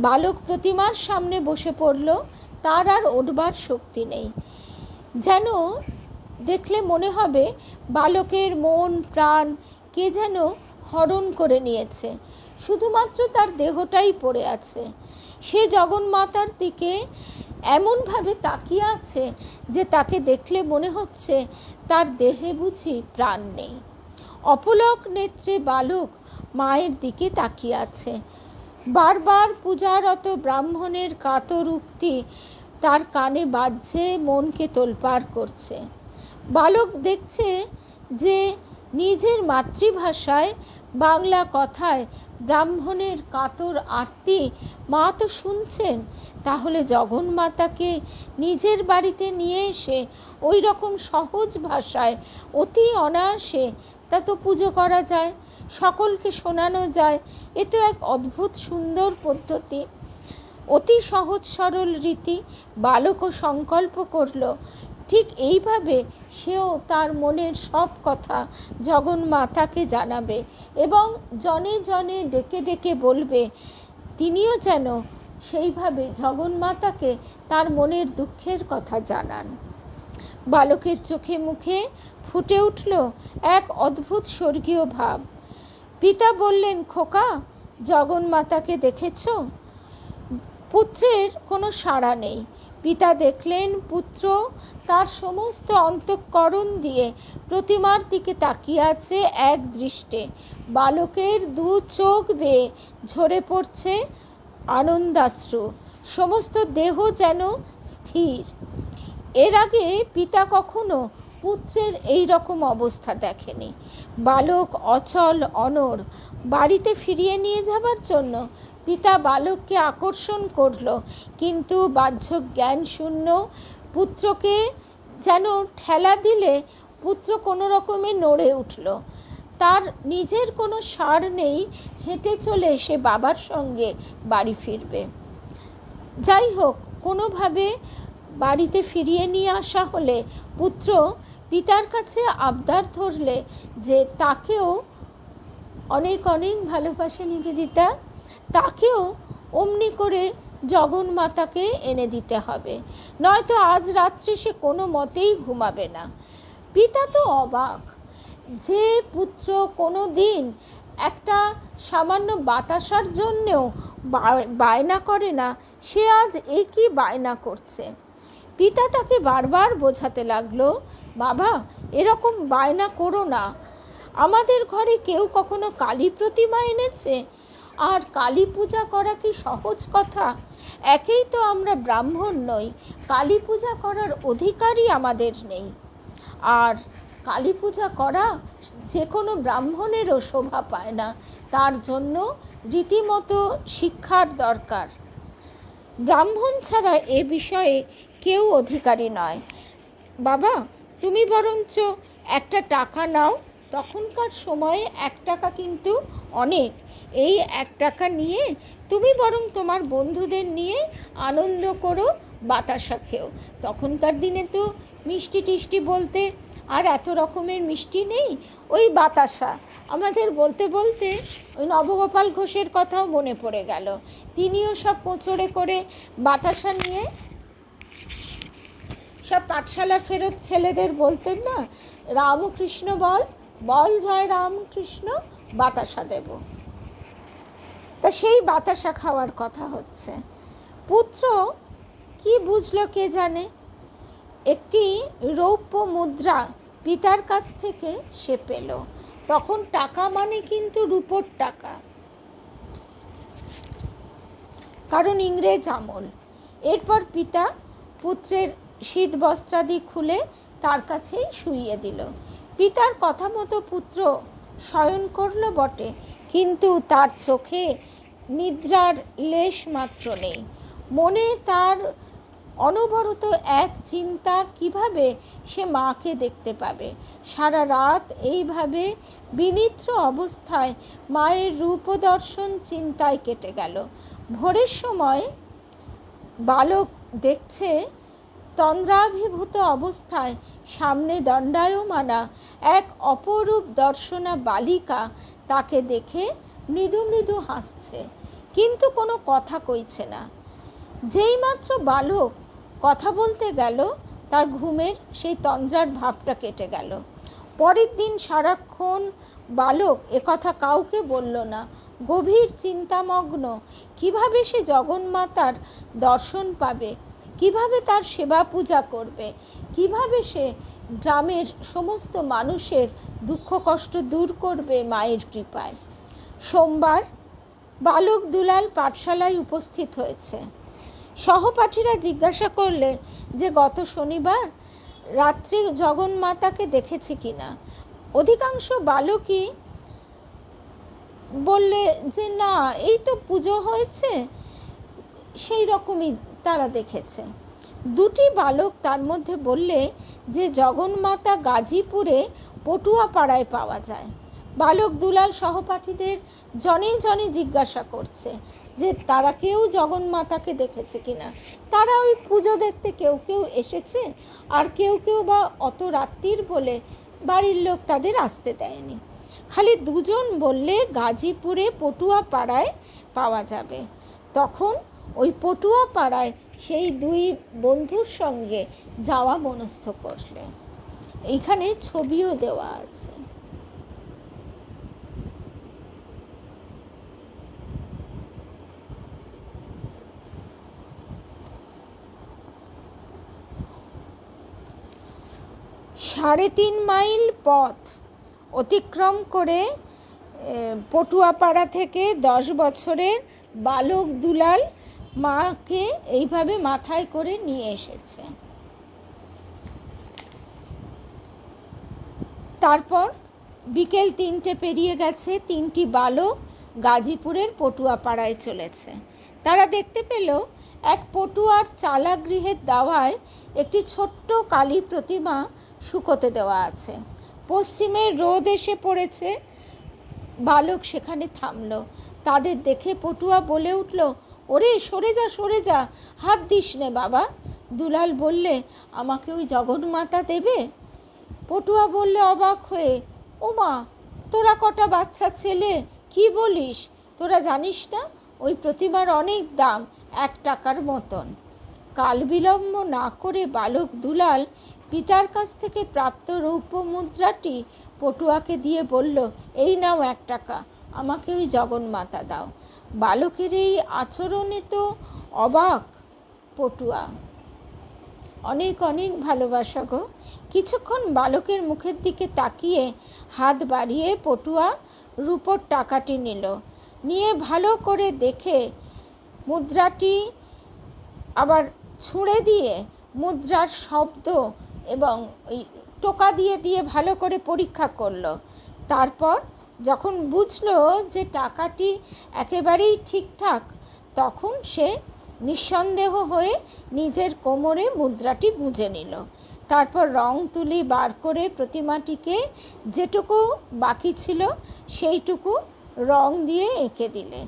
বালক প্রতিমার সামনে বসে পড়ল। তার আর উঠবার শক্তি নেই। যেন দেখলে মনে হবে বালকের মন প্রাণ কে যেন হরণ করে নিয়েছে, শুধুমাত্র তার দেহটাই পড়ে আছে। সে জগন্মাতার দিকে এমনভাবে তাকিয়ে আছে যে তাকে দেখলে মনে হচ্ছে তার দেহে বুঝি প্রাণ নেই। অপলক নেত্রে বালক মায়ের দিকে তাকিয়ে আছে। বারবার পূজারত ব্রাহ্মণের কাতর উক্তি তার কানে বাজছে, মনকে তোলপাড় করছে। বালক দেখছে যে নিজের মাতৃভাষায় বাংলা কথায় ব্রাহ্মণের কাতর আরতি মা তো শুনছেন, তাহলে জগন্মাতাকে নিজের বাড়িতে নিয়ে এসে ওই রকম সহজ ভাষায় অতি অনায়াসে তা তো পুজো করা যায়, সকলকে শোনানো যায়। এ তো এক অদ্ভুত সুন্দর পদ্ধতি, অতি সহজ সরল রীতি। বালকও সংকল্প করল ঠিক এইভাবে সেও তার মনের সব কথা জগন্মাতাকে জানাবে এবং জনে জনে ডেকে ডেকে বলবে, তিনিও যেন সেইভাবে জগন্মাতাকে তার মনের দুঃখের কথা জানান। বালকের চোখে মুখে ফুটে উঠল এক অদ্ভুত স্বর্গীয় ভাব। পিতা বললেন, খোকা, জগন্মাতাকে দেখেছ? পুত্রের কোনো সাড়া নেই। পিতা দেখলেন পুত্র তার সমস্ত অন্তঃকরণ দিয়ে প্রতিমার দিকে তাকিয়ে আছে এক দৃষ্টে। বালকের দু চোখ বেয়ে ঝরে পড়ছে আনন্দাশ্রু, সমস্ত দেহ যেন স্থির। এর আগে পিতা কখনো পুত্রের এই রকম অবস্থা দেখেনি। বালক অচল অনড়। বাড়িতে ফিরিয়ে নিয়ে যাবার জন্য পিতা বালককে আকর্ষণ করল, কিন্তু বাহ্য জ্ঞান শূন্য। পুত্রকে যেন ঠেলা দিলে পুত্র কোনো রকমে নড়ে উঠল। তার নিজের কোনো সার নেই, হেঁটে চলে সে বাবার সঙ্গে বাড়ি ফিরবে। যাই হোক, কোনোভাবে বাড়িতে ফিরিয়ে নিয়ে আসা হলে পুত্র পিতার কাছে আবদার ধরলে যে তাকেও অনেক অনেক ভালোবাসে নিবেদিতা, তাকেও অমনি করে জগন্মাতাকে এনে দিতে হবে, নয়তো আজ রাত্রে সে কোনো মতেই ঘুমাবে না। পিতা তো অবাক যে পুত্র কোনো দিন একটা সামান্য বাতাসার জন্যেও বায়না করে না, সে আজ একই বায়না করছে। পিতা তাকে বারবার বোঝাতে লাগলো, বাবা এরকম বায়না করো না। আমাদের ঘরে কেউ কখনো কালী প্রতিমা এনেছে? আর কালী পূজা করা কি সহজ কথা? একেই তো আমরা ব্রাহ্মণ নই, কালী পূজা করার অধিকারই আমাদের নেই। আর কালী পূজা করা যে কোনো ব্রাহ্মণেরও শোভা পায় না, তার জন্য রীতিমতো শিক্ষার দরকার। ব্রাহ্মণ ছাড়া এ বিষয়ে কেউ অধিকারী নয়। বাবা তুমি বরঞ্চ একটা টাকা নাও, তখনকার সময়ে 1 টাকা কিন্তু অনেক। এই 1 টাকা নিয়ে তুমি বরং তোমার বন্ধুদের নিয়ে আনন্দ করো, বাতাসা খেও। তখনকার দিনে তো মিষ্টি টিষ্টি বলতে আর এত রকমের মিষ্টি নেই, ওই বাতাসা। আমাদের বলতে বলতে ওই নবগোপাল ঘোষের কথাও মনে পড়ে গেল। তিনিও সব পোঁচড়ে করে বাতাসা নিয়ে সব পাঠশালা ফেরত ছেলেদের বলতেন না, রামকৃষ্ণ বল বল জয় রামকৃষ্ণ, বাতাসা দেব। তা সেই বাতাসা খাওয়ার কথা হচ্ছে। পুত্র কি বুঝলো কে জানে, একটি রৌপ্য মুদ্রা পিতার কাছ থেকে সে পেল। তখন টাকা মানে কিন্তু রূপোর টাকা, কারণ ইংরেজ আমল। এরপর পিতা পুত্রের শীত বস্ত্রাদি খুলে তার কাছেই শুইয়ে দিল। পিতার কথা মতো পুত্র শয়ন করল বটে, কিন্তু তার চোখে নিদ্রার লেশ মাত্র নেই। মনে তার অনবরত এক চিন্তা, কিভাবে সে মাকে দেখতে পাবে। সারা রাত এইভাবে বিনিদ্র অবস্থায় মায়ের রূপদর্শন চিন্তায় কেটে গেল। ভোরের সময় বালক দেখছে তন্দ্রাভিভূত অবস্থায় সামনে দণ্ডায়মানা এক অপরূপ দর্শনা বালিকা তাকে দেখে মৃদু মৃদু হাসছে, কিন্তু কোনো কথা কইছে না। যেইমাত্র বালক কথা বলতে গেল, তার ঘুমের সেই তন্দ্রার ভাবটা কেটে গেল। পরের দিন সারাক্ষণ বালক একথা কাউকে বলল না, গভীর চিন্তামগ্ন, কিভাবে সে জগন্মাতার দর্শন পাবে, কিভাবে তার সেবা পূজা করবে, কিভাবে সে গ্রামের সমস্ত মানুষের দুঃখ কষ্ট দূর করবে মায়ের কৃপায়। সোমবার বালক দুলাল পাঠশালায় উপস্থিত হয়েছে। সহপাঠীরা জিজ্ঞাসা করলে যে গত শনিবার রাত্রে জগন্মাতাকে দেখেছে কিনা। অধিকাংশ বালকই বললে যে না, এই তো পুজো হয়েছে, সেই রকমই তারা দেখেছে। দুটি বালক তার মধ্যে বললে যে জগন্মাতা গাজীপুরে পটুয়াপাড়ায় পাওয়া যায়। বালক দুলাল সহপাঠীদের জনে জনে জিজ্ঞাসা করছে যে তারা কেউ জগন্মাতাকে দেখেছে কিনা। তারা ওই পুজো দেখতে কেউ কেউ এসেছে, আর কেউ কেউ বা অত রাত্রির বলে বাড়ির লোক তাদের আসতে দেয়নি। খালি দুজন বললে গাজীপুরে পটুয়াপাড়ায় পাওয়া যাবে। তখন ওই পটুয়াপাড়ায় সেই দুই বন্ধুর সঙ্গে যাওয়া মনস্থ করলে। এইখানে ছবিও দেওয়া আছে। সাড়ে 3 মাইল পথ অতিক্রম করে পটুয়াপাড়া থেকে 10 বছরের বালক দুলাল মাকে এইভাবে মাথায় করে নিয়ে এসেছে। তারপর বিকেল 3টে পেরিয়ে গেছে। 3টি বালক গাজীপুরের পটুয়াপাড়ায় চলেছে। তারা দেখতে পেল এক পটুয়ার চালা গৃহের দাওয়ায় একটি ছোট্ট কালী প্রতিমা শুকোতে দেওয়া আছে। পশ্চিমের রোদ এসে পড়েছে। বালক সেখানে থামল। তাদের দেখে পটুয়া বলে উঠল, ওরে সরে যা, সরে যা, হাত দিস নে বাবা। দুলাল বললে, আমাকে ওই জগন্মাতা দেবে? পটুয়া বললে অবাক হয়ে, ও মা, তোরা কটা বাচ্চা ছেলে, কি বলিস? তোরা জানিস না ওই প্রতিমার অনেক দাম, 1 টাকার মতন। কাল বিলম্ব না করে বালক দুলাল পিতার কাছ থেকে প্রাপ্ত রৌপ্য মুদ্রাটি পটুয়াকে দিয়ে বলল, এই নাও 1 টাকা, আমাকে ওই জগন্মাতা দাও। বালকের এই আচরণে তো অবাক পটুয়া। অনেক অনেক ভালোবাসা গো। কিছুক্ষণ বালকের মুখের দিকে তাকিয়ে হাত বাড়িয়ে পটুয়া রূপোর টাকাটি নিল। নিয়ে ভালো করে দেখে মুদ্রাটি আবার ছুঁড়ে দিয়ে মুদ্রার শব্দ এবং ওই টোকা দিয়ে দিয়ে ভালো করে পরীক্ষা করলো। তারপর যখন বুঝলো যে টাকাটি একেবারেই ঠিকঠাক, তখন সে নিঃসন্দেহ হয়ে নিজের কোমরে মুদ্রাটি গুঁজে নিল। তারপর রং তুলি বার করে প্রতিমাটিকে যেটুকু বাকি ছিল সেইটুকু রং দিয়ে এঁকে দিলে।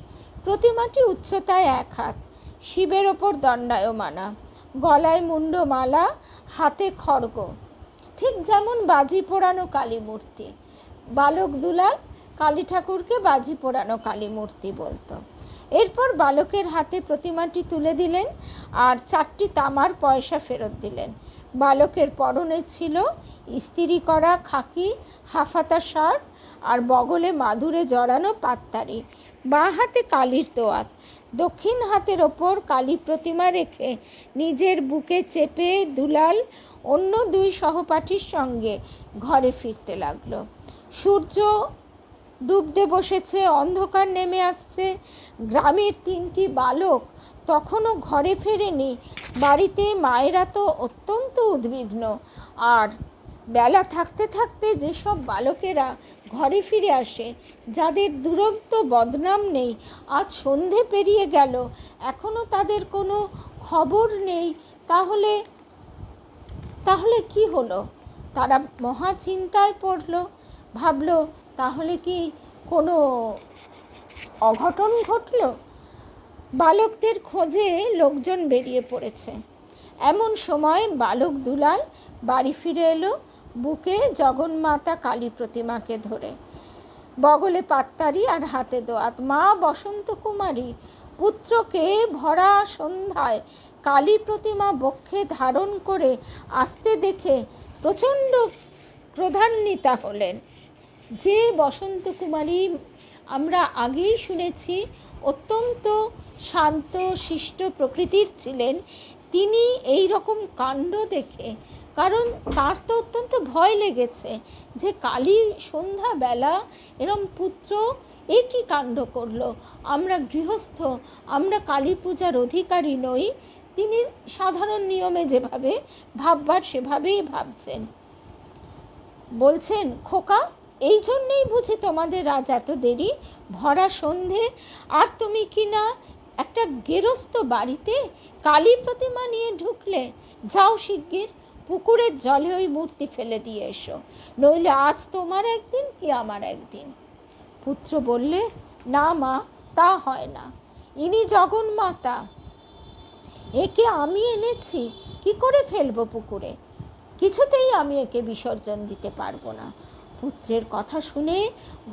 প্রতিমাটি উচ্চতায় 1 হাত, শিবের ওপর দণ্ডায়মানা, গলায় মুন্ডমালা, হাতে খড়গ, ঠিক যেমন বাজি পোড়ানো কালী মূর্তি। বালক দুলাল কালী ঠাকুরকে বাজি পোড়ানো কালী মূর্তি বলতো। এরপর বালকের হাতে প্রতিমাটি তুলে দিলেন আর 4টি তামার পয়সা ফেরত দিলেন। বালকের পরনে ছিল ইস্ত্রি করা খাকি হাফাতা শার্ট আর বগলে মাদুরে জড়ানো পাত্তারি। বাঁ হাতে কালীর দোয়াত, দক্ষিণ হাতের ওপর কালী প্রতিমা রেখে নিজের বুকে চেপে দুলাল অন্য 2 সহপাঠীর সঙ্গে ঘরে ফিরতে লাগলো। সূর্য ডুবতে বসেছে, অন্ধকার নেমে আসছে। গ্রামের 3টি বালক তখনও ঘরে ফেরেনি। বাড়িতে মায়েরা তো অত্যন্ত উদ্বিগ্ন। আর বেলা থাকতে থাকতে যেসব বালকেরা ঘরে ফিরে আসে, যাদের দুরন্ত বদনাম নেই, আজ সন্ধে পেরিয়ে গেল, এখনও তাদের কোনো খবর নেই তাহলে তাহলে কি হলো? তারা মহা চিন্তায় পড়ল, ভাবল তাহলে কি কোনো অঘটন ঘটল? বালকদের খোঁজে লোকজন বেরিয়ে পড়েছে। এমন সময় বালক দুলাল বাড়ি ফিরে এলো, বুকে জগন্মাতা কালী প্রতিমাকে ধরে, বগলে পাত্তারি আর হাতে দোয়াত। মা বসন্ত কুমারী পুত্রকে ভরা সন্ধ্যায় কালী প্রতিমা বক্ষে ধারণ করে আসতে দেখে প্রচণ্ড ক্রোধান্বিতা হলেন। যে বসন্ত কুমারী আমরা আগেই শুনেছি অত্যন্ত শান্ত শিষ্ট প্রকৃতির ছিলেন, তিনি এই রকম কাণ্ড দেখে, কারণ তার তো অত্যন্ত ভয় লেগেছে যে কালী সন্ধ্যাবেলা এরম পুত্র এ কী কাণ্ড করলো, আমরা গৃহস্থ, আমরা কালী পূজার অধিকারী নই। তিনি সাধারণ নিয়মে যেভাবে ভাববার সেভাবেই ভাবছেন। বলছেন, খোকা, এই জন্যেই বুঝি তোমাদের আজ এত দেরি, ভরা সন্ধে, আর তুমি কি না একটা গেরস্ত বাড়িতে কালী প্রতিমা নিয়ে ঢুকলে? যাও শিগগির পুকুরের জলে ওই মূর্তি ফেলে দিয়ে এসো, নইলে আজ তোমার একদিন কি আমার একদিন। পুত্র বললে, না মা, তা হয় না, ইনি জগন্মাতা, একে আমি এনেছি, কি করে ফেলবো পুকুরে? কিছুতেই আমি একে বিসর্জন দিতে পারবো না। পুত্রের কথা শুনে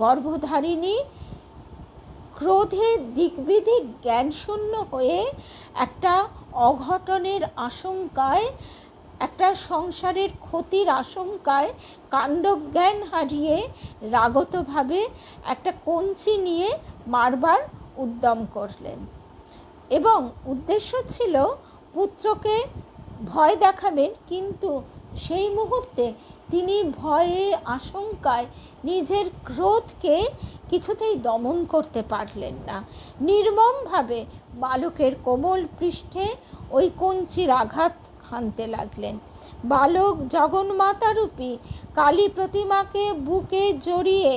গর্ভধারিণী ক্রোধে দিগ্বিদিক জ্ঞানশূন্য হয়ে একটা অঘটনের আশঙ্কায়, একটা সংসারের ক্ষতির আশঙ্কায় কাণ্ডজ্ঞান হারিয়ে রাগতভাবে একটা কঞ্চি নিয়ে মারবার উদ্যম করলেন, এবং উদ্দেশ্য ছিল পুত্রকে ভয় দেখাবেন। কিন্তু সেই মুহূর্তে তিনি ভয়ে আশঙ্কায় নিজের ক্রোধকে কিছুতেই দমন করতে পারলেন না। নির্মমভাবে বালকের কোমল পৃষ্ঠে ওই কঞ্চির আঘাত হানতে লাগলেন। বালক জগন্মাতারূপী কালী প্রতিমাকে বুকে জড়িয়ে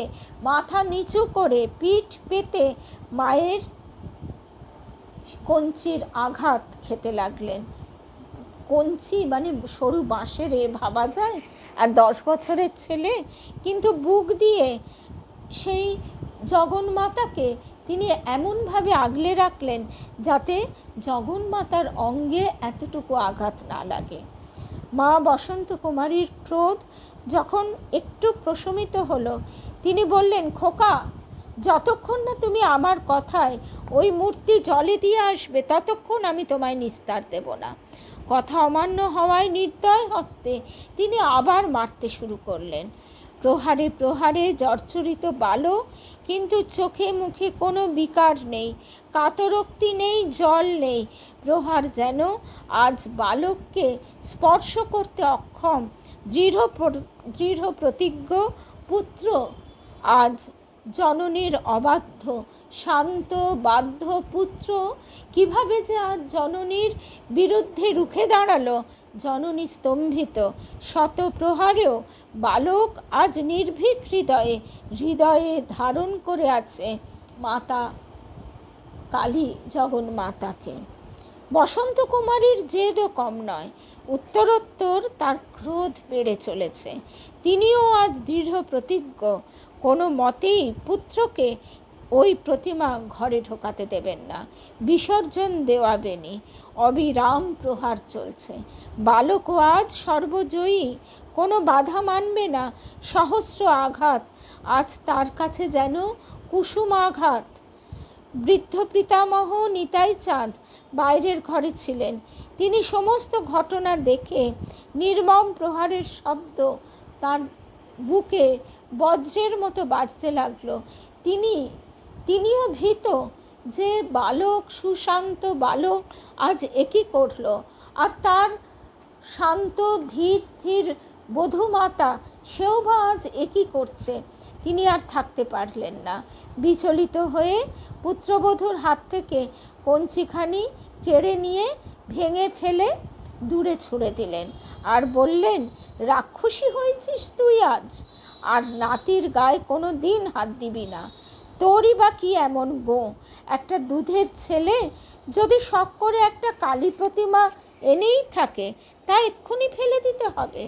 মাথা নিচু করে পিঠ পেতে মায়ের কঞ্চির আঘাত খেতে লাগলেন। কঞ্চি মানে সরু বাঁশের, ভাবা যায়, আর 10 বছরের ছেলে, কিন্তু বুক দিয়ে সেই জগন্মাতাকে তিনি এমনভাবে আগলে রাখলেন যাতে জগন্মাতার অঙ্গে এতটুকু আঘাত না লাগে। মা বসন্ত কুমারীর ক্রোধ যখন একটু প্রশমিত হলো, তিনি বললেন, খোকা, যতক্ষণ না তুমি আমার কথায় ওই মূর্তি জলে দিয়ে আসবে ততক্ষণ আমি তোমায় নিস্তার দেব না। কথা অমান্য হওয়ায় নির্দয় হস্তে তিনি আবার মারতে শুরু করলেন। প্রহারে প্রহারে জর্জরিত বালক, কিন্তু চোখে মুখে কোনো বিকার নেই, কাতরোক্তি নেই, জল নেই। প্রহার যেন আজ বালককে স্পর্শ করতে অক্ষম। দৃঢ় প্রতিজ্ঞ পুত্র আজ জননীর অবাধ্য, শান্ত বাধ্য পুত্র কিভাবে যে আজ জননীর বিরুদ্ধে রুখে দাঁড়ালো। জননী স্তম্ভিত। শত প্রহারেও বালক আজ নির্ভীক হৃদয়ে ধারণ করে আছে মাতা কালী জগন্মাতাকে। বসন্ত কুমারীর জেদও কম নয়, উত্তরোত্তর তার ক্রোধ বেড়ে চলেছে। তিনিও আজ দৃঢ় প্রতিজ্ঞ, কোনো মতেই পুত্রকে ওই প্রতিমা ঘরে ঢোকাতে দেবেন না, বিসর্জন দেওয়াবেনি। অবিরাম প্রহার চলছে। বালকও আজ সর্বজয়ী, কোনো বাধা মানবে না। সহস্র আঘাত আজ তার কাছে যেন কুসুম আঘাত। বৃদ্ধ পিতামহ নিতাই চাঁদ বাইরের ঘরে ছিলেন। তিনি সমস্ত ঘটনা দেখে নির্মম প্রহারের শব্দ তার বুকে বজ্রের মতো বাজতে লাগলো। তিনিও ভীত যে বালক, সুশান্ত বালক আজ একই করল, আর তার শান্ত ধীর স্থির বধূমাতা সেও বা আজ একই করছে। তিনি আর থাকতে পারলেন না। বিচলিত হয়ে পুত্রবধূর হাত থেকে কঞ্চিখানি কেড়ে নিয়ে ভেঙে ফেলে দূরে ছুঁড়ে দিলেন, আর বললেন, রাক্ষসী হয়েছিস তুই আজ, আর নাতির গায়ে কোনো দিন হাত দিবি না। তোরই বা কি এমন গো, একটা দুধের ছেলে যদি শখ করে একটা কালী প্রতিমা এনেই থাকে তা এক্ষুনি ফেলে দিতে হবে?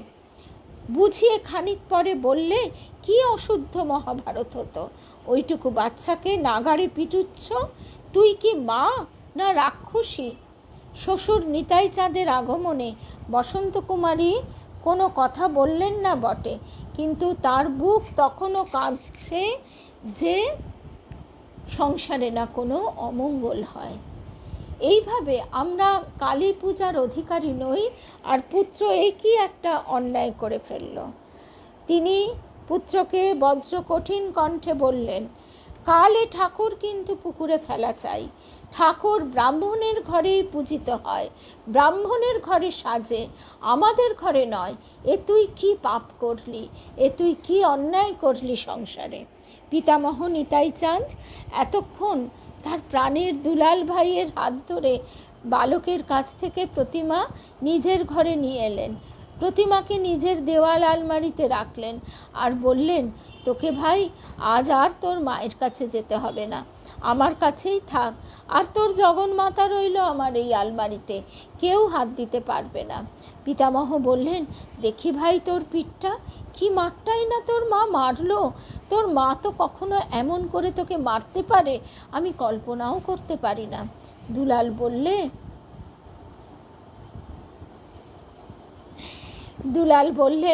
বুঝিয়ে খানিক পরে বললে, কি অশুদ্ধ মহাভারত হতো, ওইটুকু বাচ্চাকে নাগাড়ে পিটুচ্ছ, তুই কি মা না রাক্ষসী? শ্বশুর নিতাই চাঁদের আগমনে বসন্ত কুমারী কোনো কথা বললেন না বটে, কিন্তু তার বুক তখনও কাঁদছে যে সংসারে না কোনো অমঙ্গল হয়। এইভাবে আমরা কালী পূজার অধিকারী নই, আর পুত্র একই একটা অন্যায় করে ফেলল। তিনি পুত্রকে বজ্র কঠিন কণ্ঠে বললেন, কাল এ ঠাকুর কিন্তু পুকুরে ফেলা চাই। ঠাকুর ব্রাহ্মণের ঘরেই পূজিত হয়, ব্রাহ্মণের ঘরে সাজে, আমাদের ঘরে নয়। এ তুই কি পাপ করলি, এ তুই কি অন্যায় করলি সংসারে? পিতামহ নিতাই চাঁদ এতক্ষণ তার প্রাণের দুলাল ভাইয়ের হাত ধরে বালকের কাছ থেকে প্রতিমা নিজের ঘরে নিয়ে এলেন। প্রতিমাকে নিজের দেওয়াল আলমারিতে রাখলেন আর বললেন, তোকে ভাই আজ আর তোর মায়ের কাছে যেতে হবে না, আমার কাছেই থাক, আর তোর জগন্মাতা রইল আমার এই আলমারিতে, কেউ হাত দিতে পারবে না। পিতামহ বললেন, দেখি ভাই তোর পিঠটা, কি মারটাই না তোর মা মারলো। তোর মা তো কখনো এমন করে তোকে মারতে পারে আমি কল্পনাও করতে পারি না। দুলাল বললে,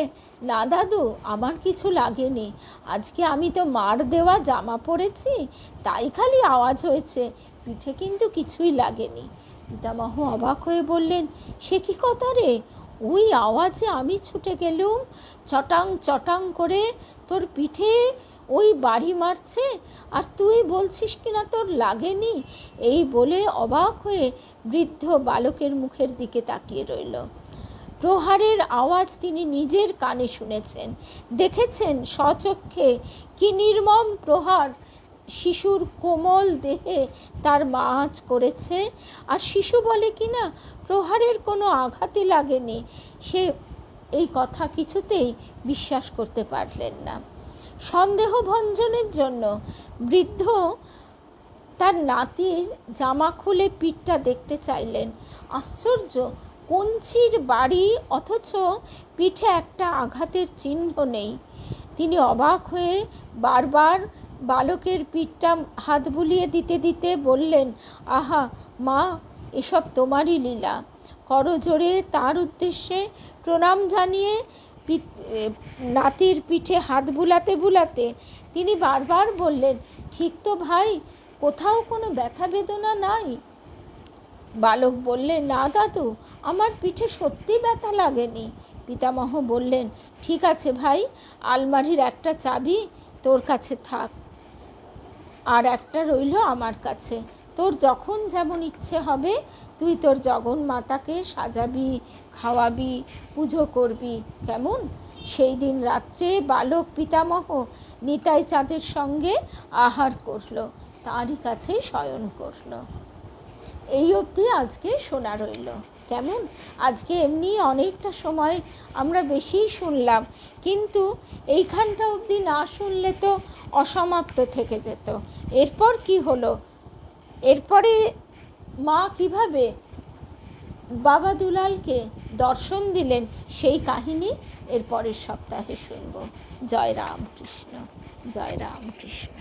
না দাদু, আমার কিছু লাগেনি, আজকে আমি তো মার দেওয়া জামা পরেছি, তাই খালি আওয়াজ হয়েছে, পিঠে কিন্তু কিছুই লাগেনি। পিতামহ অবাক হয়ে বললেন, সে কি কথা রে, ওই আওয়াজে আমি ছুটে গেলুম, চটাং চটাং করে তোর পিঠে ওই বাড়ি মারছে, আর তুই বলছিস কিনা তোর লাগেনি? এই বলে অবাক হয়ে বৃদ্ধ বালকের মুখের দিকে তাকিয়ে রইল। প্রহারের আওয়াজ তিনি নিজের কানে শুনেছেন, দেখেছেন স্বচক্ষে কি নির্মম প্রহার শিশুর কোমল দেহে তার মা আজ করেছে। আর শিশু বলে কিনা প্রহারের কোনো আঘাতই লাগেনি। সে এই কথা কিছুতেই বিশ্বাস করতে পারলেন না। সন্দেহ ভঞ্জনের জন্য বৃদ্ধ তার নাতির জামা খুলে পিঠটা দেখতে চাইলেন। আশ্চর্য, কঞ্চির বাড়ি, অথচ পিঠে একটা আঘাতের চিহ্ন নেই। তিনি অবাক হয়ে বারবার বালকের পিঠটা হাত বুলিয়ে দিতে দিতে বললেন, আহা মা, এসব তোমারই লীলা। করজোড়ে তার উদ্দেশ্যে প্রণাম জানিয়ে নাতির পিঠে হাত বুলাতে বুলাতে তিনি বারবার বললেন, ঠিক তো ভাই, কোথাও কোনো ব্যথা বেদনা নাই? বালক বললে, না দাদু, আমার পিঠে সত্যি ব্যথা লাগেনি। পিতামহ বললেন, ঠিক আছে ভাই, আলমারির একটা চাবি তোর কাছে থাক, আর একটা রইল আমার কাছে। তোর যখন যেমন ইচ্ছে হবে তুই তোর জগন্মাতাকে সাজাবি, খাওয়াবি, পুজো করবি, কেমন? সেই দিন রাত্রে বালক পিতামহ নিতাই চাঁদের সঙ্গে আহার করল, তারই কাছে শয়ন করল। এই অবধি আজকে শোনা রইল। কেমন? আজকে এমনি অনেকটা সময় আমরা বেশিই শুনলাম, কিন্তু এইখানটা অবধি না শুনলে তো অসমাপ্ত থেকে যেত। এরপর কি হলো, এরপরে মা কিভাবে বাবা দুলালকে দর্শন দিলেন, সেই কাহিনী এর পরের সপ্তাহে শুনব। জয় রামকৃষ্ণ, জয় রামকৃষ্ণ।